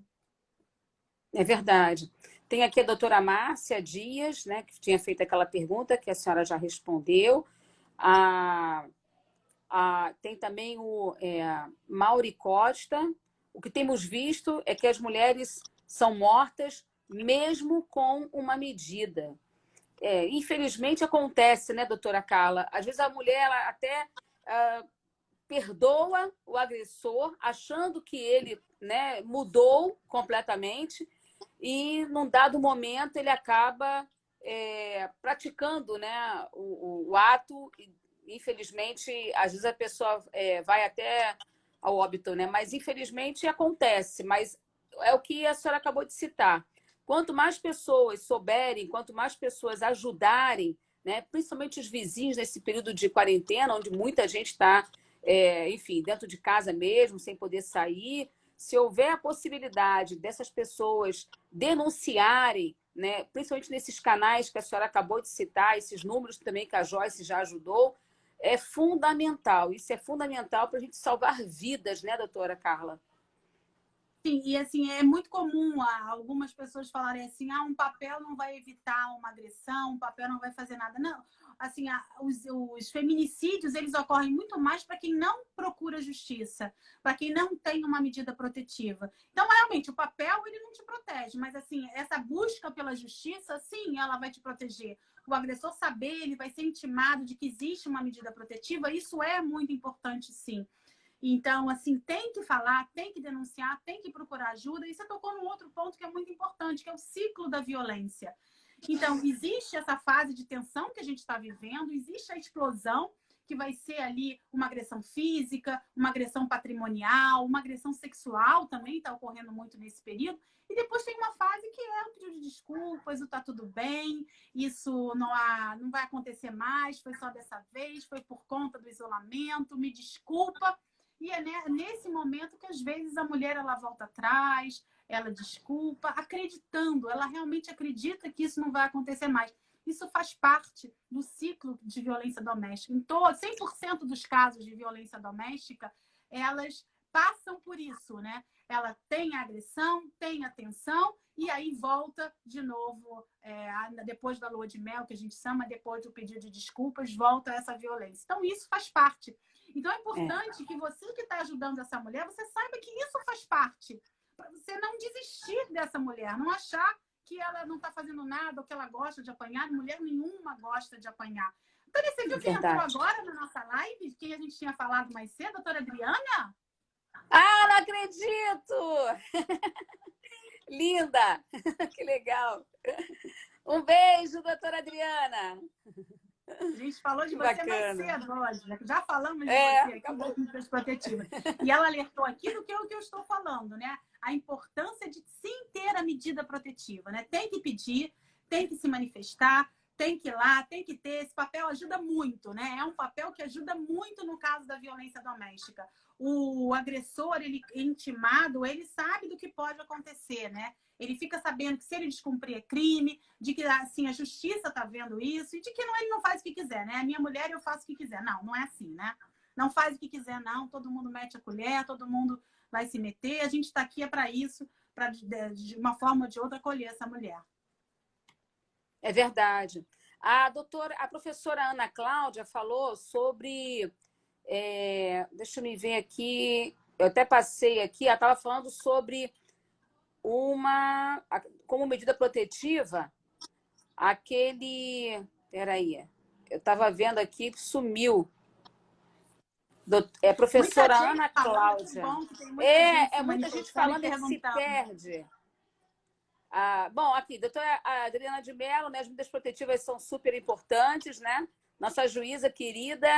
É verdade. Tem aqui a doutora Márcia Dias, né, que tinha feito aquela pergunta que a senhora já respondeu. Tem também o Mauri Costa. O que temos visto é que as mulheres são mortas mesmo com uma medida. Infelizmente acontece, né, doutora Carla? Às vezes a mulher ela até perdoa o agressor, achando que ele, né, mudou completamente, e num dado momento ele acaba praticando, né, o ato. Infelizmente, às vezes a pessoa vai até ao óbito, né? Mas infelizmente acontece. Mas é o que a senhora acabou de citar. Quanto mais pessoas souberem, quanto mais pessoas ajudarem, né? Principalmente os vizinhos nesse período de quarentena, onde muita gente está, enfim, dentro de casa mesmo, sem poder sair. Se houver a possibilidade dessas pessoas denunciarem, né? Principalmente nesses canais que a senhora acabou de citar, esses números também que a Joyce já ajudou, é fundamental. Isso é fundamental para a gente salvar vidas, né, doutora Carla? Sim, e assim, é muito comum algumas pessoas falarem assim, um papel não vai evitar uma agressão, um papel não vai fazer nada. Não, assim, os feminicídios, eles ocorrem muito mais para quem não procura justiça, para quem não tem uma medida protetiva. Então, realmente, o papel, ele não te protege, mas assim, essa busca pela justiça, sim, ela vai te proteger. O agressor saber, ele vai ser intimado de que existe uma medida protetiva, isso é muito importante, sim. Então, assim, tem que falar, tem que denunciar, tem que procurar ajuda. E você tocou num outro ponto que é muito importante, que é o ciclo da violência. Então, existe essa fase de tensão que a gente está vivendo, existe a explosão, que vai ser ali uma agressão física, uma agressão patrimonial, uma agressão sexual também está ocorrendo muito nesse período. E depois tem uma fase que é o pedido de desculpas, o tá tudo bem, isso não vai acontecer mais, foi só dessa vez, foi por conta do isolamento, me desculpa. E é nesse momento que, às vezes, a mulher ela volta atrás, ela desculpa, acreditando, ela realmente acredita que isso não vai acontecer mais. Isso faz parte do ciclo de violência doméstica. Em 100% dos casos de violência doméstica, elas passam por isso, né? Ela tem a agressão, tem a tensão, e aí volta de novo, depois da lua de mel, que a gente chama, depois do pedido de desculpas, volta essa violência. Então, isso faz parte. Então, é importante que você que está ajudando essa mulher, você saiba que isso faz parte. Para você não desistir dessa mulher, não achar que ela não está fazendo nada ou que ela gosta de apanhar. Mulher nenhuma gosta de apanhar. Tânia, você viu quem entrou agora na nossa live? Quem a gente tinha falado mais cedo? A doutora Adriana? Ah, não acredito! Linda! Que legal! Um beijo, doutora Adriana! A gente falou de que você bacana. mais cedo hoje, né? Já falamos de você aqui acabou. das medidas protetivas. E ela alertou aqui do que eu estou falando, né? A importância de sim ter a medida protetiva, né? Tem que pedir, tem que se manifestar, tem que ir lá, tem que ter. Esse papel ajuda muito, né? É um papel que ajuda muito no caso da violência doméstica. O agressor, ele intimado, ele sabe do que pode acontecer, né? Ele fica sabendo que se ele descumprir é crime, de que assim, a justiça está vendo isso, e de que ele não faz o que quiser, né? A minha mulher, eu faço o que quiser. Não, não é assim, né? Não faz o que quiser, não. Todo mundo mete a colher, todo mundo vai se meter. A gente está aqui para isso, para de uma forma ou de outra acolher essa mulher. É verdade. A professora Ana Cláudia falou sobre... deixa eu me ver aqui. Eu até passei aqui, ela estava falando sobre como medida protetiva, aquele Peraí. Eu estava vendo aqui, sumiu. É Muita professora gente Ana falando, que Cláudia. bom que tem muita gente se Muita gente manifestando e falando, a gente se perguntando. perde. Bom, aqui, doutora Adriana de Mello, né, as medidas protetivas são super importantes, né? Nossa juíza querida,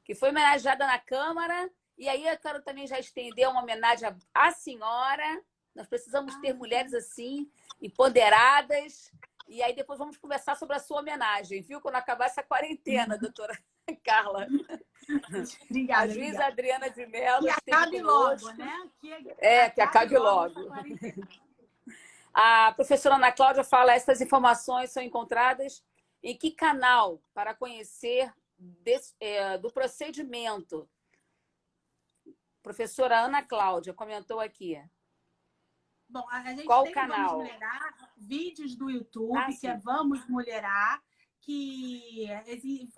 que foi homenageada na Câmara. E aí eu quero também já estender uma homenagem à senhora. Nós precisamos ter mulheres assim, empoderadas. E aí depois vamos conversar sobre a sua homenagem, viu? Quando acabar essa quarentena, doutora Carla. A Obrigada, juíza obrigada. Adriana de Mello Que esteve acabe logo, conosco. né? Que acabe logo. Essa quarentena. A professora Ana Cláudia fala: essas informações são encontradas em que canal para conhecer do procedimento? Professora Ana Cláudia comentou aqui. Bom, a gente Qual tem canal? Vamos Mulherar, vídeos do YouTube, que é Sim. Vamos Mulherar, que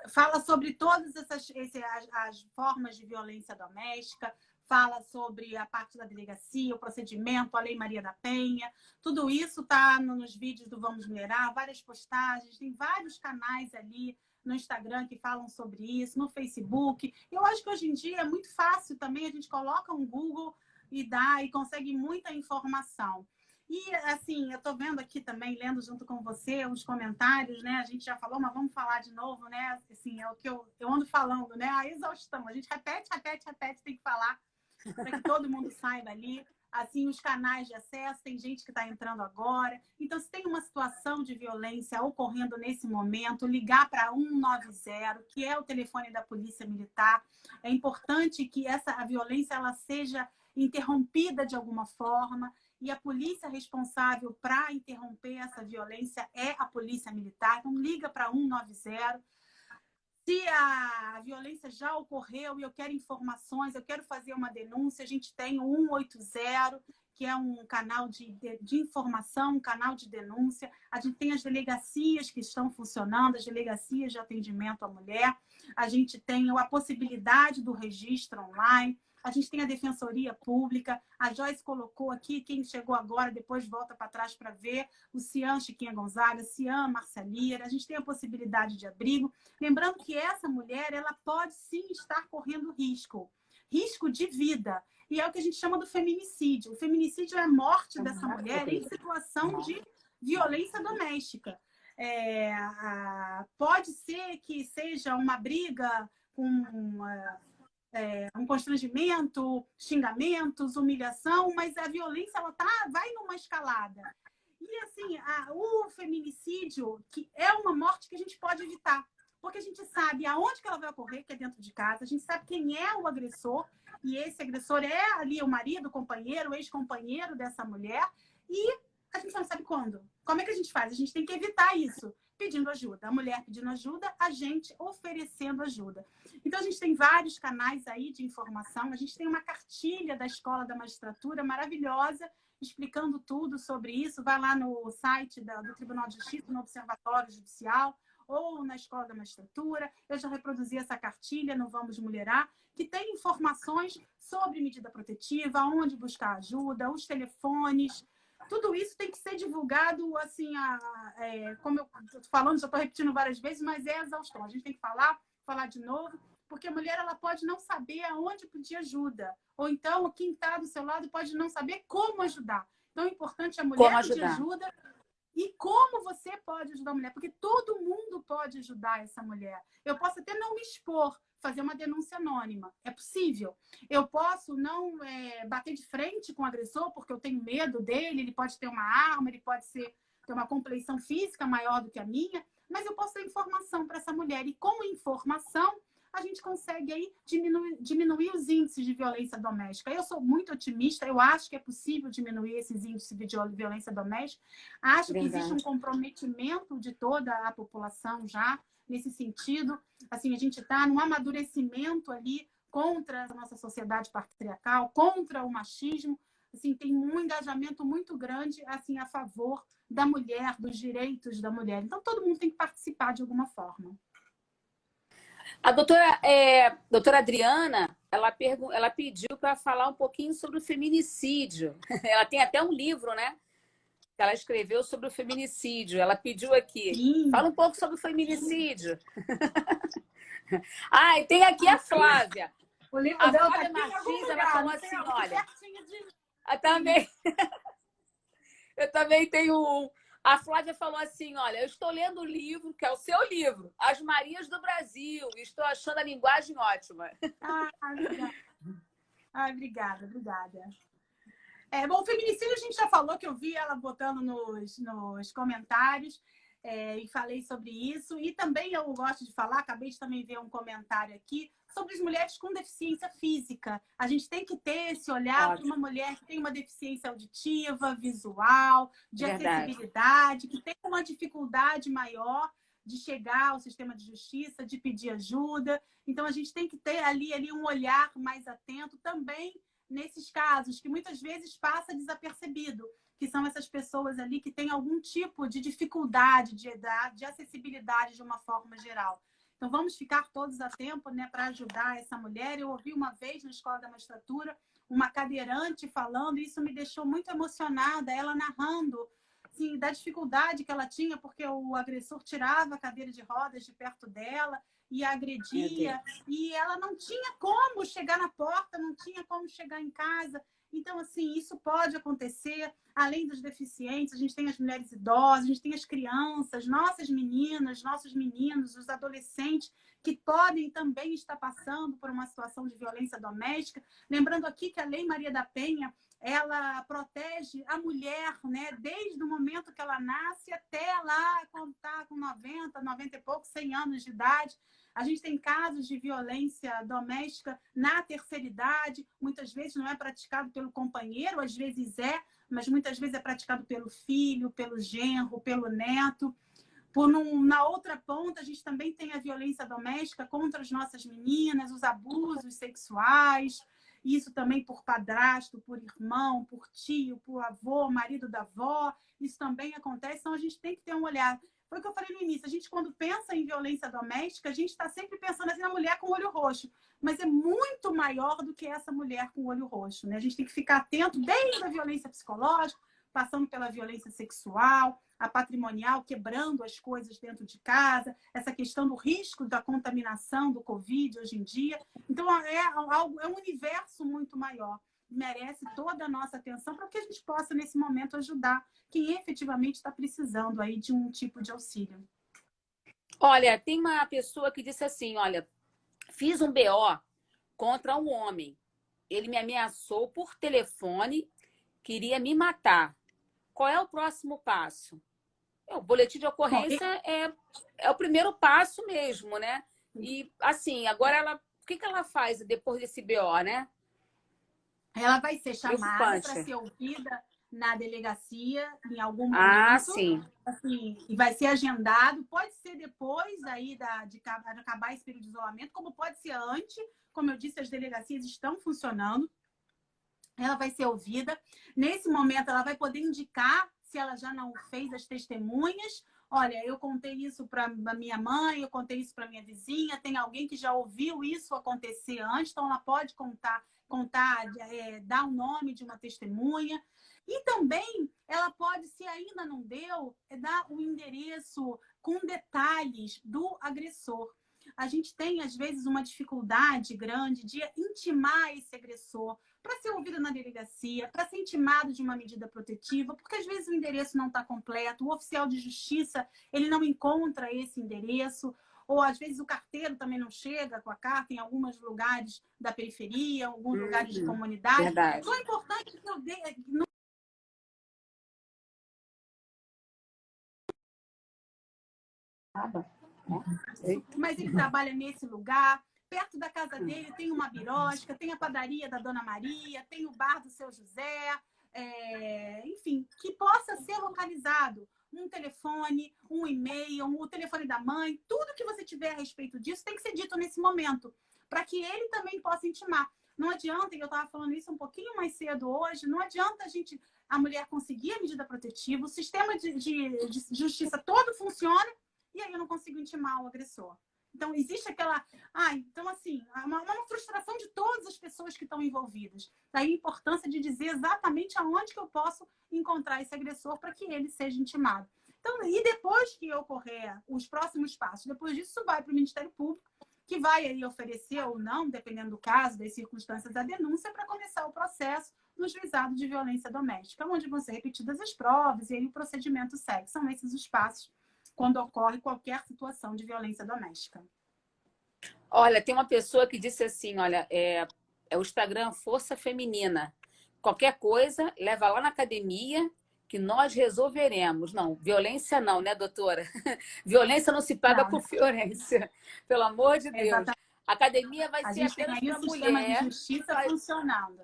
fala sobre todas as formas de violência doméstica, fala sobre a parte da delegacia, o procedimento, a Lei Maria da Penha. Tudo isso está nos vídeos do Vamos Mulherar, várias postagens, tem vários canais ali no Instagram que falam sobre isso, no Facebook. Eu acho que hoje em dia é muito fácil também, a gente coloca um Google e consegue muita informação. E, assim, eu estou vendo aqui também, lendo junto com você os comentários, né? A gente já falou, mas vamos falar de novo, né? Assim, é o que eu ando falando, né? A exaustão. A gente repete, tem que falar para que todo mundo saiba ali. Assim, os canais de acesso, tem gente que está entrando agora. Então, se tem uma situação de violência ocorrendo nesse momento, ligar para 190, que é o telefone da Polícia Militar. É importante que a violência ela seja interrompida de alguma forma, e a polícia responsável para interromper essa violência é a Polícia Militar. Então, liga para 190. Se a violência já ocorreu e eu quero informações, eu quero fazer uma denúncia, a gente tem o 180, que é um canal de informação, um canal de denúncia. A gente tem as delegacias que estão funcionando, as delegacias de atendimento à mulher. A gente tem a possibilidade do registro online. A gente tem a Defensoria Pública. A Joyce colocou aqui, quem chegou agora, depois volta para trás para ver, o Cian Chiquinha Gonzaga, Cian Marcelira. A gente tem a possibilidade de abrigo. Lembrando que essa mulher, ela pode sim estar correndo risco de vida. E é o que a gente chama do feminicídio. O feminicídio é a morte dessa mulher em situação de violência doméstica. Pode ser que seja uma briga com um constrangimento, xingamentos, humilhação, mas a violência ela vai numa escalada. E assim, o feminicídio, que é uma morte que a gente pode evitar, porque a gente sabe aonde que ela vai ocorrer, que é dentro de casa, a gente sabe quem é o agressor, e esse agressor é ali o marido, o companheiro, o ex-companheiro dessa mulher, e a gente não sabe quando. Como é que a gente faz? A gente tem que evitar isso, pedindo ajuda. A mulher pedindo ajuda, a gente oferecendo ajuda. Então, a gente tem vários canais aí de informação. A gente tem uma cartilha da Escola da Magistratura maravilhosa, explicando tudo sobre isso. Vai lá no site do Tribunal de Justiça, no Observatório Judicial, ou na Escola da Magistratura. Eu já reproduzi essa cartilha no Vamos Mulherar, que tem informações sobre medida protetiva, onde buscar ajuda, os telefones. Tudo isso tem que ser divulgado, assim, como eu estou falando, já estou repetindo várias vezes, mas é exaustão. A gente tem que falar de novo, porque a mulher ela pode não saber aonde pedir ajuda. Ou então, quem está do seu lado pode não saber como ajudar. Então, é importante a mulher pedir ajuda. E como você pode ajudar a mulher? Porque todo mundo pode ajudar essa mulher. Eu posso até não me expor, fazer uma denúncia anônima. É possível. Eu posso não bater de frente com o agressor, porque eu tenho medo dele, ele pode ter uma arma, ele pode ter uma compleição física maior do que a minha, mas eu posso dar informação para essa mulher. E com informação, a gente consegue aí diminuir os índices de violência doméstica. Eu sou muito otimista, eu acho que é possível diminuir esses índices de violência doméstica. Acho que existe um comprometimento de toda a população já nesse sentido. Assim, a gente está num amadurecimento ali contra a nossa sociedade patriarcal, contra o machismo. Assim, tem um engajamento muito grande assim, a favor da mulher, dos direitos da mulher. Então, todo mundo tem que participar de alguma forma. A doutora Adriana, ela pediu para falar um pouquinho sobre o feminicídio. Ela tem até um livro, né? que ela escreveu sobre o feminicídio. Ela pediu aqui. Sim. Fala um pouco sobre o feminicídio. Ah, e tem aqui a Flávia. O livro A dela Flávia tá aqui em algum Martins, ela lugar, falou não sei assim, onde, olha... pertinho de... Também... Eu também tenho um. A Flávia falou assim, olha, eu estou lendo o livro, que é o seu livro, As Marias do Brasil, e estou achando a linguagem ótima. Obrigada. Obrigada, obrigada. Bom, o feminicídio a gente já falou, que eu vi ela botando nos comentários, e falei sobre isso. E também eu gosto de falar, acabei de também ver um comentário aqui, sobre as mulheres com deficiência física. A gente tem que ter esse olhar para uma mulher que tem uma deficiência auditiva, visual, de acessibilidade, que tem uma dificuldade maior de chegar ao sistema de justiça, de pedir ajuda. Então, a gente tem que ter ali um olhar mais atento também nesses casos, que muitas vezes passa desapercebido, que são essas pessoas ali que têm algum tipo de dificuldade de acessibilidade de uma forma geral. Então, vamos ficar todos a tempo, né, para ajudar essa mulher. Eu ouvi uma vez na Escola da Magistratura uma cadeirante falando, e isso me deixou muito emocionada, ela narrando assim, da dificuldade que ela tinha, porque o agressor tirava a cadeira de rodas de perto dela e a agredia, e ela não tinha como chegar na porta, não tinha como chegar em casa. Então, assim, isso pode acontecer. Além dos deficientes, a gente tem as mulheres idosas, a gente tem as crianças, nossas meninas, nossos meninos, os adolescentes, que podem também estar passando por uma situação de violência doméstica. Lembrando aqui que a Lei Maria da Penha, ela protege a mulher, né, desde o momento que ela nasce até lá, quando está com 90 e poucos, 100 anos de idade. A gente tem casos de violência doméstica na terceira idade, muitas vezes não é praticado pelo companheiro, às vezes mas muitas vezes é praticado pelo filho, pelo genro, pelo neto. Na outra ponta, a gente também tem a violência doméstica contra as nossas meninas, os abusos sexuais, isso também por padrasto, por irmão, por tio, por avô, marido da avó, isso também acontece, então a gente tem que ter um olhar. Foi o que eu falei no início, a gente quando pensa em violência doméstica, a gente está sempre pensando assim na mulher com o olho roxo, mas é muito maior do que essa mulher com o olho roxo, né? A gente tem que ficar atento desde a violência psicológica, passando pela violência sexual, a patrimonial, quebrando as coisas dentro de casa, essa questão do risco da contaminação do Covid hoje em dia. Então, é um universo muito maior. Merece toda a nossa atenção para que a gente possa, nesse momento, ajudar quem efetivamente está precisando aí de um tipo de auxílio. Olha, tem uma pessoa que disse assim, olha, fiz um BO contra um homem. Ele me ameaçou por telefone, queria me matar. Qual é o próximo passo? O boletim de ocorrência é o primeiro passo mesmo, né? E, assim, agora o que ela faz depois desse BO, né? Ela vai ser chamada para ser ouvida na delegacia em algum momento. Ah, sim. Assim, e vai ser agendado. Pode ser depois aí de acabar esse período de isolamento, como pode ser antes. Como eu disse, as delegacias estão funcionando. Ela vai ser ouvida. Nesse momento, ela vai poder indicar, se ela já não fez, as testemunhas. Olha, eu contei isso para a minha mãe, eu contei isso para minha vizinha, tem alguém que já ouviu isso acontecer antes, então ela pode contar, dar o nome de uma testemunha. E também ela pode, se ainda não deu, dar o endereço com detalhes do agressor. A gente tem, às vezes, uma dificuldade grande de intimar esse agressor para ser ouvido na delegacia, para ser intimado de uma medida protetiva, porque às vezes o endereço não está completo, o oficial de justiça ele não encontra esse endereço, ou às vezes o carteiro também não chega com a carta em alguns lugares da periferia, em alguns lugares de comunidade. Verdade. Então é importante que eu dê... Mas ele trabalha nesse lugar, perto da casa dele tem uma birosca, tem a padaria da Dona Maria, tem o bar do Seu José, enfim, que possa ser localizado. Um telefone, um e-mail, o telefone da mãe, tudo que você tiver a respeito disso tem que ser dito nesse momento, para que ele também possa intimar. Não adianta, e eu estava falando isso um pouquinho mais cedo hoje, não adianta a mulher conseguir a medida protetiva, o sistema de justiça todo funciona, e aí eu não consigo intimar o agressor. Então, existe aquela... então, assim, uma frustração de todas as pessoas que estão envolvidas. Daí a importância de dizer exatamente aonde que eu posso encontrar esse agressor para que ele seja intimado. Então, e depois que ocorrer os próximos passos, depois disso vai para o Ministério Público, que vai aí oferecer ou não, dependendo do caso, das circunstâncias, a denúncia para começar o processo no juizado de violência doméstica, onde vão ser repetidas as provas e aí o procedimento segue. São esses os passos quando ocorre qualquer situação de violência doméstica. Olha, tem uma pessoa que disse assim, olha, é o Instagram Força Feminina. Qualquer coisa, leva lá na academia que nós resolveremos. Não, violência não, né, doutora? Violência não se paga por violência. Pelo amor de Deus. Exatamente. A academia vai A ser gente apenas tem aí para o sistema mulher. de justiça funcionando.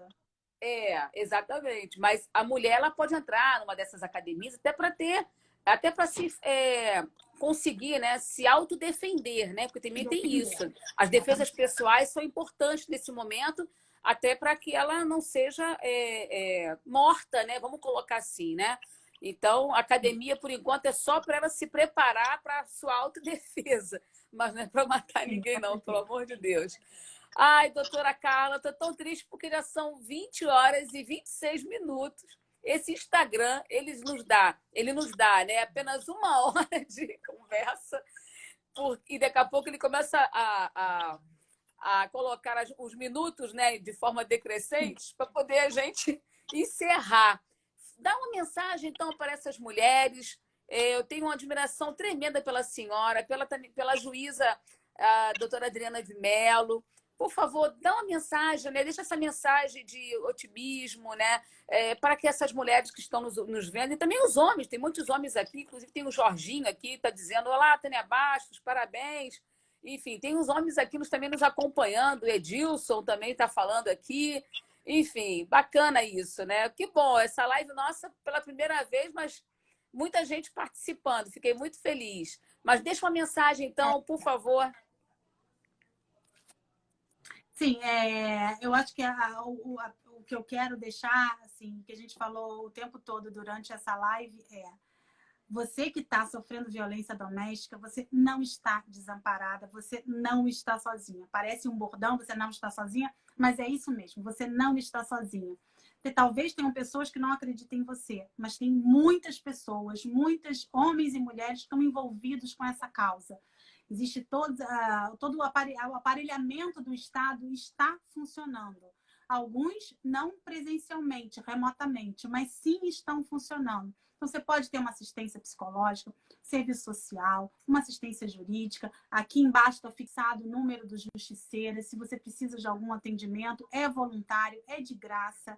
Exatamente. Mas a mulher ela pode entrar numa dessas academias até para se conseguir, né, se autodefender, né? Porque também tem isso. As defesas pessoais são importantes nesse momento, até para que ela não seja morta, né? Vamos colocar assim, né? Então, a academia, por enquanto, é só para ela se preparar para a sua autodefesa. Mas não é para matar ninguém, não, pelo amor de Deus. Ai, doutora Carla, estou tão triste porque já são 20 horas e 26 minutos. Esse Instagram, ele nos dá, né, apenas 1 hora de conversa e daqui a pouco ele começa a colocar os minutos, né, de forma decrescente para poder a gente encerrar. Dá uma mensagem, então, para essas mulheres. Eu tenho uma admiração tremenda pela senhora, pela juíza, a doutora Adriana de Mello. Por favor, dá uma mensagem, né? Deixa essa mensagem de otimismo, né? Para que essas mulheres que estão nos vendo, e também os homens, tem muitos homens aqui, inclusive tem o Jorginho aqui, está dizendo: olá, Tânia Bastos, parabéns. Enfim, tem os homens aqui também nos acompanhando, o Edilson também está falando aqui. Enfim, bacana isso, né? Que bom, essa live nossa pela primeira vez, mas muita gente participando, fiquei muito feliz. Mas deixa uma mensagem, então, por favor. Sim, eu acho que o que eu quero deixar, assim, que a gente falou o tempo todo durante essa live você que está sofrendo violência doméstica, você não está desamparada, você não está sozinha. Parece um bordão, você não está sozinha, mas é isso mesmo, você não está sozinha. Talvez tenham pessoas que não acreditem em você, mas tem muitas pessoas, muitos homens e mulheres que estão envolvidos com essa causa. Existe todo o aparelhamento do Estado está funcionando. Alguns não presencialmente, remotamente, mas sim estão funcionando. Então, você pode ter uma assistência psicológica, serviço social, uma assistência jurídica. Aqui embaixo está fixado o número do justiceiro. Se você precisa de algum atendimento, é voluntário, é de graça.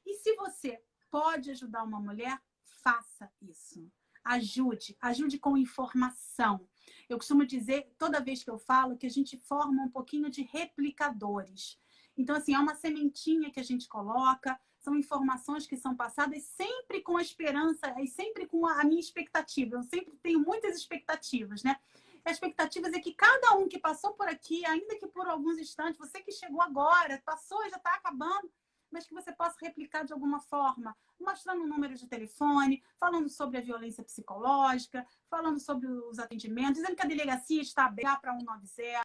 E se você pode ajudar uma mulher, faça isso. Ajude com informação. Eu costumo dizer, toda vez que eu falo, que a gente forma um pouquinho de replicadores. Então, assim, é uma sementinha que a gente coloca, são informações que são passadas sempre com a esperança e sempre com a minha expectativa. Eu sempre tenho muitas expectativas, né? As expectativas é que cada um que passou por aqui, ainda que por alguns instantes, você que chegou agora, passou e já está acabando, mas que você possa replicar de alguma forma, mostrando um número de telefone, falando sobre a violência psicológica, falando sobre os atendimentos, dizendo que a delegacia está aberta para 190,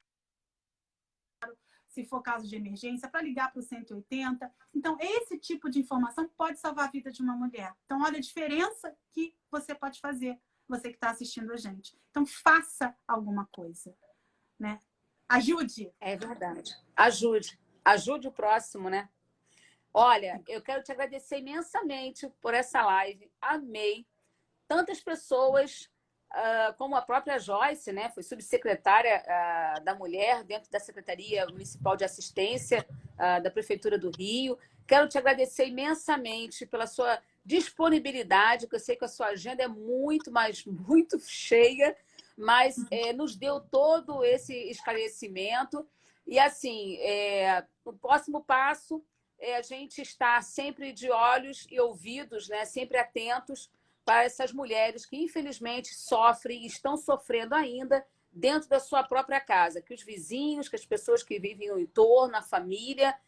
se for caso de emergência, para ligar para o 180. Então, esse tipo de informação pode salvar a vida de uma mulher. Então, olha a diferença que você pode fazer, você que está assistindo a gente. Então, faça alguma coisa, né? Ajude. É verdade. Ajude. Ajude o próximo, né? Olha, eu quero te agradecer imensamente por essa live. Amei. Tantas pessoas, como a própria Joyce, né? Foi subsecretária da Mulher dentro da Secretaria Municipal de Assistência da Prefeitura do Rio. Quero te agradecer imensamente pela sua disponibilidade, que eu sei que a sua agenda é muito cheia, mas nos deu todo esse esclarecimento. E, assim, o próximo passo é a gente estar sempre de olhos e ouvidos, né? Sempre atentos para essas mulheres que, infelizmente, sofrem e estão sofrendo ainda dentro da sua própria casa. Que os vizinhos, que as pessoas que vivem no entorno, a família,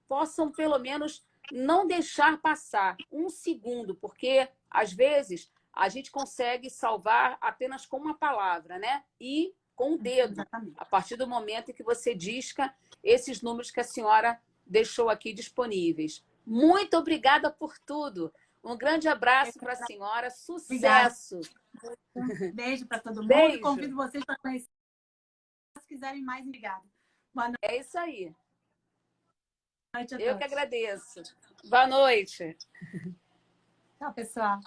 possam, pelo menos, não deixar passar um segundo, porque, às vezes, a gente consegue salvar apenas com uma palavra, né? E com o dedo, Exatamente. a partir do momento em que você disca esses números que a senhora deixou aqui disponíveis. Muito obrigada por tudo. Um grande abraço para a senhora. Sucesso! Obrigada. Beijo para todo mundo. Beijo. Convido vocês para conhecer. Se quiserem mais, obrigada. Boa É isso aí. noite a Eu que todos. agradeço. Boa noite. Tchau, pessoal.